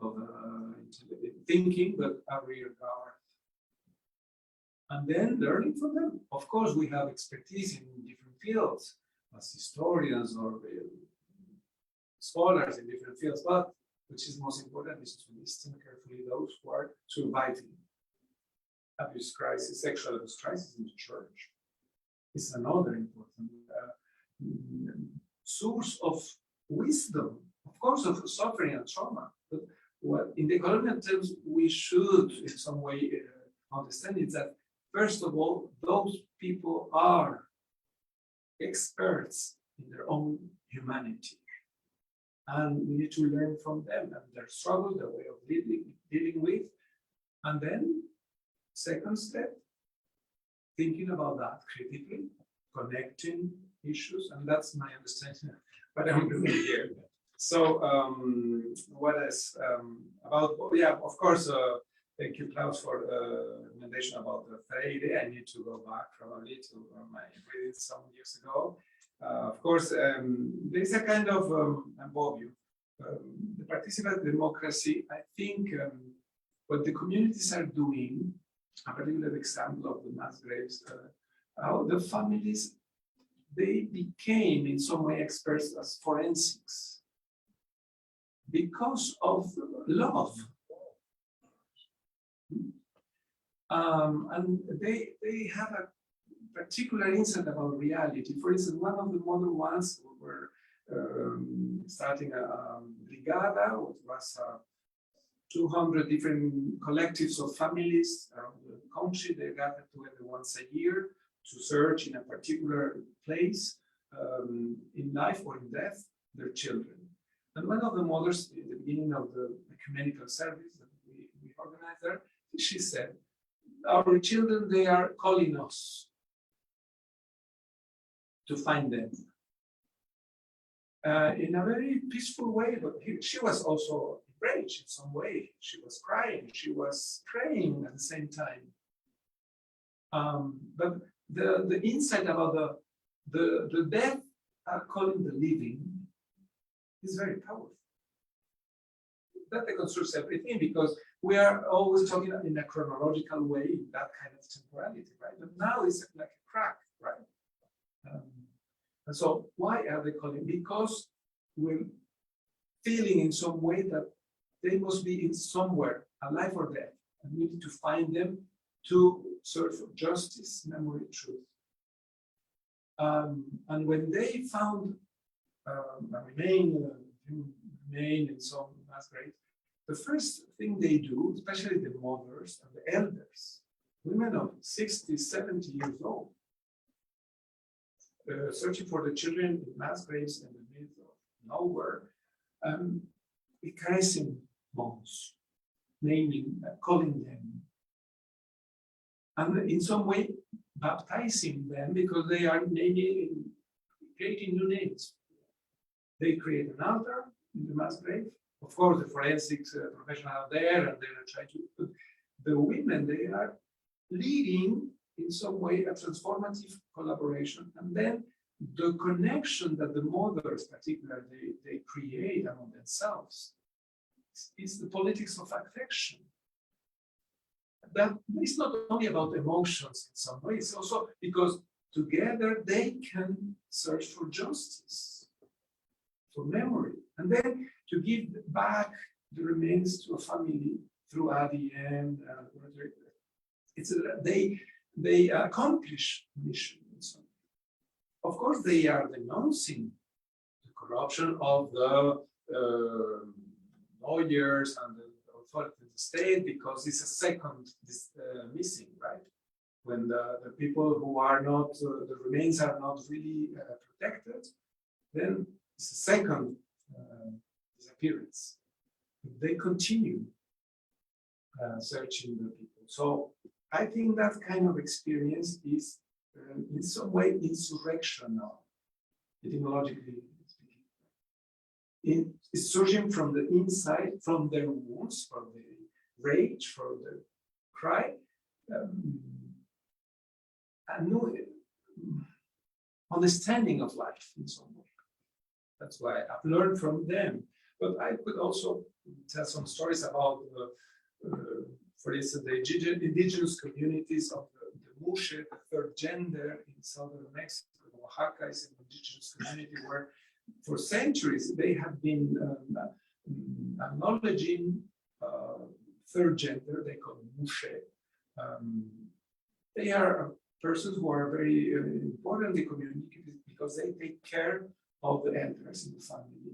of thinking, but a rear guard. And then learning from them. Of course, we have expertise in different fields as historians or scholars in different fields, but which is most important is to listen carefully those who are surviving abuse crisis, sexual abuse crisis in the church. It's another important source of wisdom, of course, of suffering and trauma. But what in the colonial terms we should, in some way, understand is that, first of all, those people are experts in their own humanity. And we need to learn from them and their struggle, their way of dealing with. And then, second step, thinking about that critically, connecting issues, and that's my understanding of what I'm doing here. So, what else? Of course, thank you, Klaus, for the recommendation about the Freire. I need to go back probably to my reading some years ago. Of course, there's a kind of the participant democracy. I think what the communities are doing, a particular example of the mass graves, how the families, they became in some way experts as forensics because of love. And they have a particular insight about reality. For instance, one of the model ones were starting a brigada, which was 200 different collectives of families around the country. They gathered together once a year to search in a particular place in life or in death their children. And one of the mothers, in the beginning of the ecumenical service that we organized there, she said, "Our children, they are calling us to find them." In a very peaceful way, but she was also enraged in some way. She was crying, she was praying at the same time. But the insight about the death calling the living is very powerful. That deconstructs everything, because we are always talking in a chronological way, that kind of temporality, right? But now it's like a crack, right? And so why are they calling? Because we're feeling in some way that they must be in somewhere, alive or dead, and we need to find them to search for justice, memory, truth. And when they found remain in some mass graves, the first thing they do, especially the mothers and the elders, women of 60, 70 years old, searching for the children in mass graves in the middle of nowhere, erasing bones, naming, calling them, and in some way baptizing them, because they are naming, creating new names. They create an altar in the mass grave. Of course, the forensics professionals are there, and they're trying to. But the women, they are leading in some way a transformative collaboration, and then the connection that the mothers, particularly, they create among themselves is the politics of affection. That is not only about emotions in some ways, also because together they can search for justice, for memory, and then to give back the remains to a family through ADN. They accomplish mission in some way. Of course, they are denouncing the corruption of the lawyers and the authority of the state, because it's a second missing, right? When the people who are not, the remains are not really protected, then it's a second disappearance. They continue searching the people. So I think that kind of experience is in some way insurrectional, etymologically speaking. It's surging from the inside, from their wounds, from the rage, from the cry, a new understanding of life in some way. That's why I've learned from them. But I could also tell some stories about, for instance, the indigenous communities of the Mushe, the third gender in southern Mexico. Oaxaca is an indigenous community where, for centuries, they have been acknowledging third gender. They call it Mushe. They are persons who are very important in the community because they take care of the elders in the family.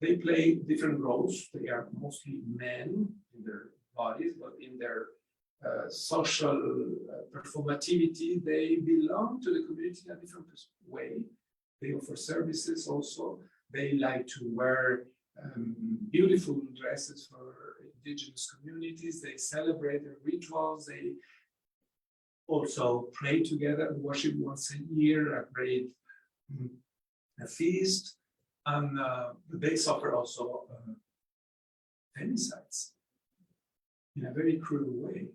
They play different roles. They are mostly men in their bodies, but in their social performativity, they belong to the community in a different way. They offer services also. They like to wear beautiful dresses for indigenous communities. They celebrate their rituals. They also pray together, worship once a year, a great feast, and they suffer also femicides in a very cruel way.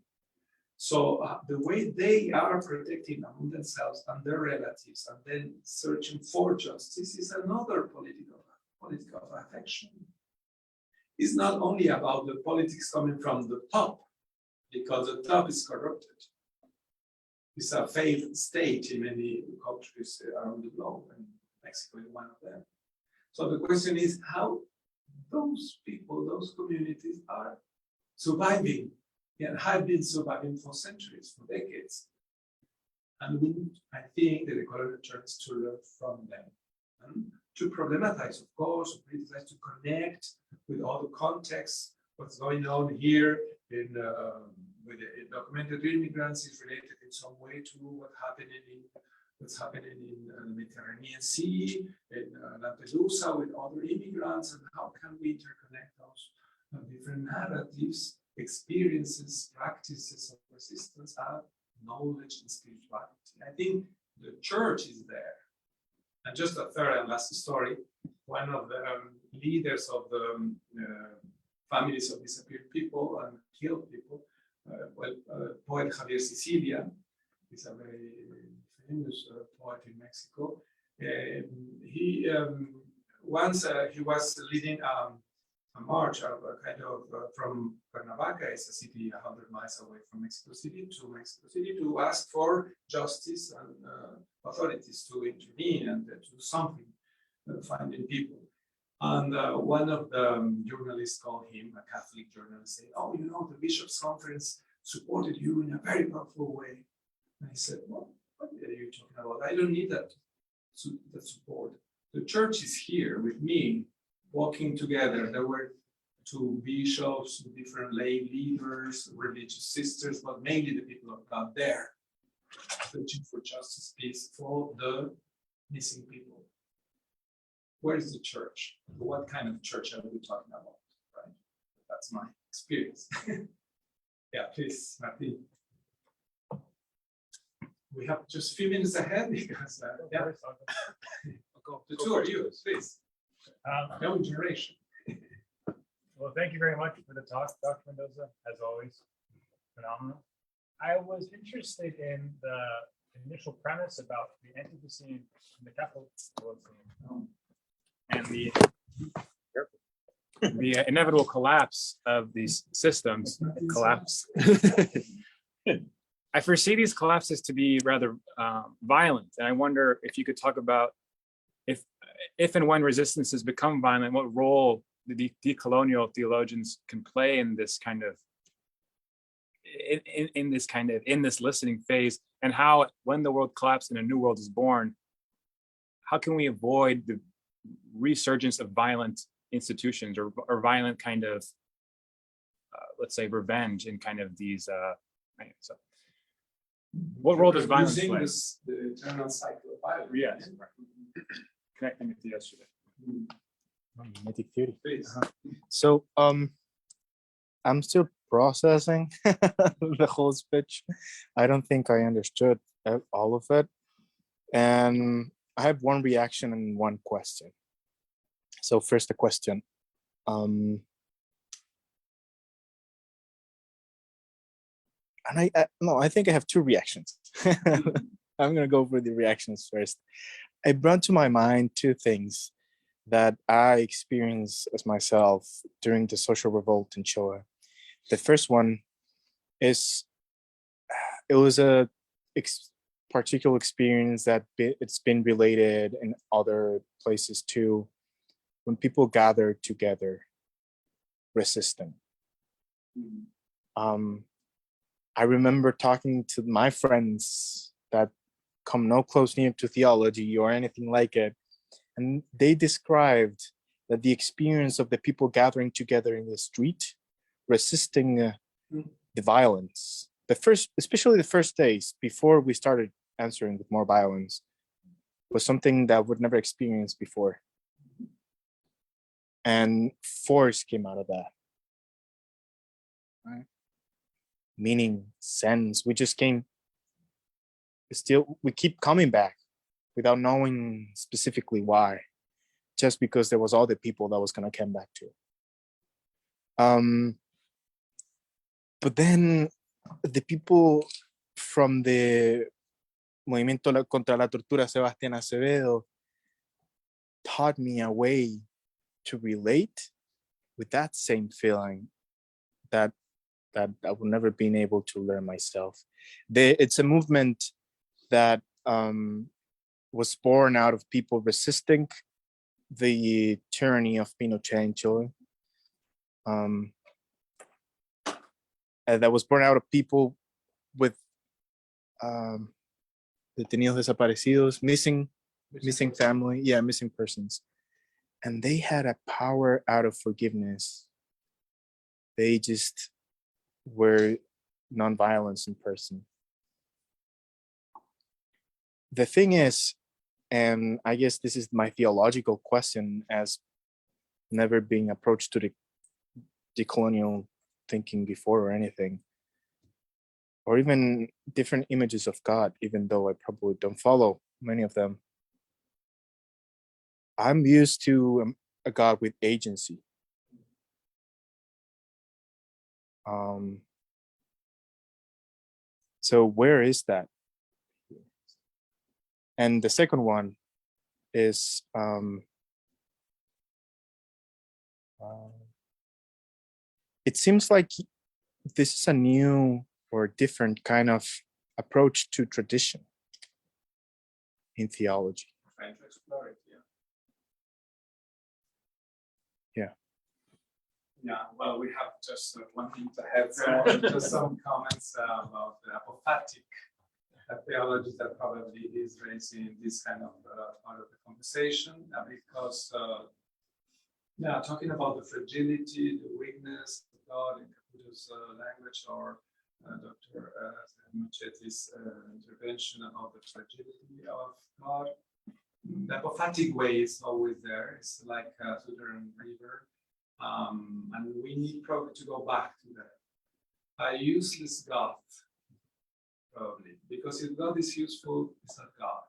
So the way they are protecting among themselves and their relatives and then searching for justice is another political affection. It's not only about the politics coming from the top, because the top is corrupted. It's a failed state in many countries around the globe, and Mexico is one of them. So the question is how those people, those communities are surviving and have been surviving for centuries, for decades. And I think that the colonial church is to learn from them and to problematize, of course, to criticize, to connect with all the contexts, what's going on here in with the documented immigrants is related in some way to what's happening in the Mediterranean Sea, in Lampedusa with other immigrants, and how can we interconnect those different narratives, experiences, practices of resistance, knowledge and spirituality. I think the church is there. And just a third and last story, one of the leaders of the families of disappeared people and killed people, poet Javier Sicilia, is a very famous poet in Mexico. He once he was leading a march of from Cuernavaca, it's a city 100 miles away from Mexico City, to ask for justice and authorities to intervene and to do something, finding people. And one of the journalists called him, a Catholic journalist, saying, "Oh, you know, the Bishops' Conference supported you in a very powerful way." And he said, "Well, what are you talking about? I don't need that support. The church is here with me, walking together. There were two bishops, different lay leaders, religious sisters, but mainly the people of God there, searching for justice, peace for the missing people." Where is the church? What kind of church are we talking about? Right? That's my experience. Yeah, please, Martin. We have just a few minutes ahead because yeah. The two of you, please. No generation. Well, thank you very much for the talk, Dr. Mendoza, as always. Phenomenal. I was interested in the initial premise about the Anthropocene and the Catholic and the inevitable collapse of these systems. I foresee these collapses to be rather violent, and I wonder if you could talk about if and when resistances become violent, what role the decolonial theologians can play in this kind of in this listening phase, and how when the world collapses and a new world is born, how can we avoid the resurgence of violent institutions or violent kind of, let's say, revenge in kind of these, so what role does violence Using play? the eternal cycle of violence. Yes. Connecting it to yesterday. Mimetic theory. Please. So I'm still processing the whole speech. I don't think I understood all of it. And I have one reaction and one question. So first the question. And I think I have two reactions. I'm gonna go for the reactions first. It brought to my mind two things that I experienced as myself during the social revolt in Chile. The first one is, it was a particular experience that it's been related in other places too, when people gather together resisting. I remember talking to my friends that come no close near to theology or anything like it, and they described that the experience of the people gathering together in the street, resisting the violence, especially the first days before we started answering with more violence, was something that would never experienced before. And force came out of that. Right? Meaning, sense. We just came, we keep coming back without knowing specifically why, just because there was other people that was gonna come back to. But then the people from the Movimiento contra la Tortura, Sebastián Acevedo, taught me a way to relate with that same feeling that I would never been able to learn myself. It's a movement that was born out of people resisting the tyranny of Pinochet in Chile. And that was born out of people with detenidos desaparecidos, missing family, missing persons. And they had a power out of forgiveness. They just were nonviolence in person. The thing is, and I guess this is my theological question as never being approached to the decolonial thinking before or anything, or even different images of God, even though I probably don't follow many of them. I'm used to a God with agency. So where is that? And the second one is it seems like this is a new or different kind of approach to tradition in theology. Trying to explore it, yeah, well, we have just one thing to add, so just some comments about the apophatic theology that probably is raising this kind of part of the conversation, because talking about the fragility, the weakness of God in Caputo's language, or Dr. Machetti's intervention about the fragility of God, the apophatic way is always there. It's like a southern river. And we need probably to go back to that. A useless God, probably, because if God is useful, it's not God.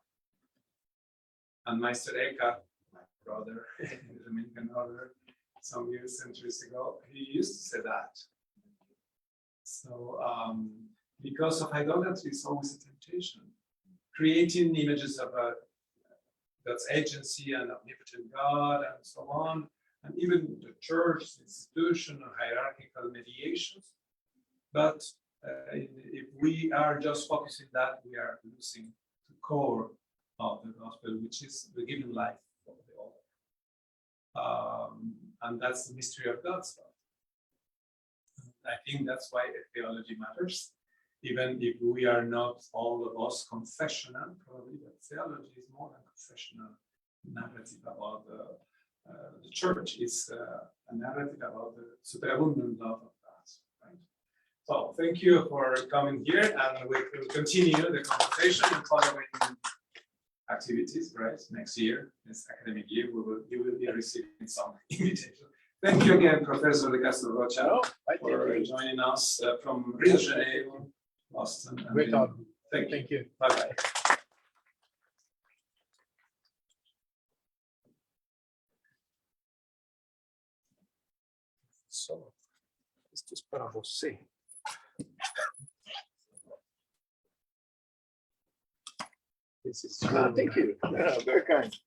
And Meister Eckhart, my brother, the Dominican order, some centuries ago, he used to say that. So, because of idolatry, it's always a temptation. Creating images of God's agency and omnipotent God and so on. And even the church institution or hierarchical mediations. But if we are just focusing that, we are losing the core of the gospel, which is the given life of the other. And that's the mystery of God's love. I think that's why theology matters. Even if we are not all of us confessional, probably, but theology is more than confessional. narrative about the church. It's a narrative about the superabundant love of God. Right? So thank you for coming here, and we will continue the conversation and following activities. Right, next year, this academic year, you will be receiving some invitations. Thank you again, Professor De Castro Rocha, for joining us from Rio de Janeiro, Boston. Great talk. Thank you. Thank you. Bye bye. So, esto es para você. This is thank you. Yeah, very kind.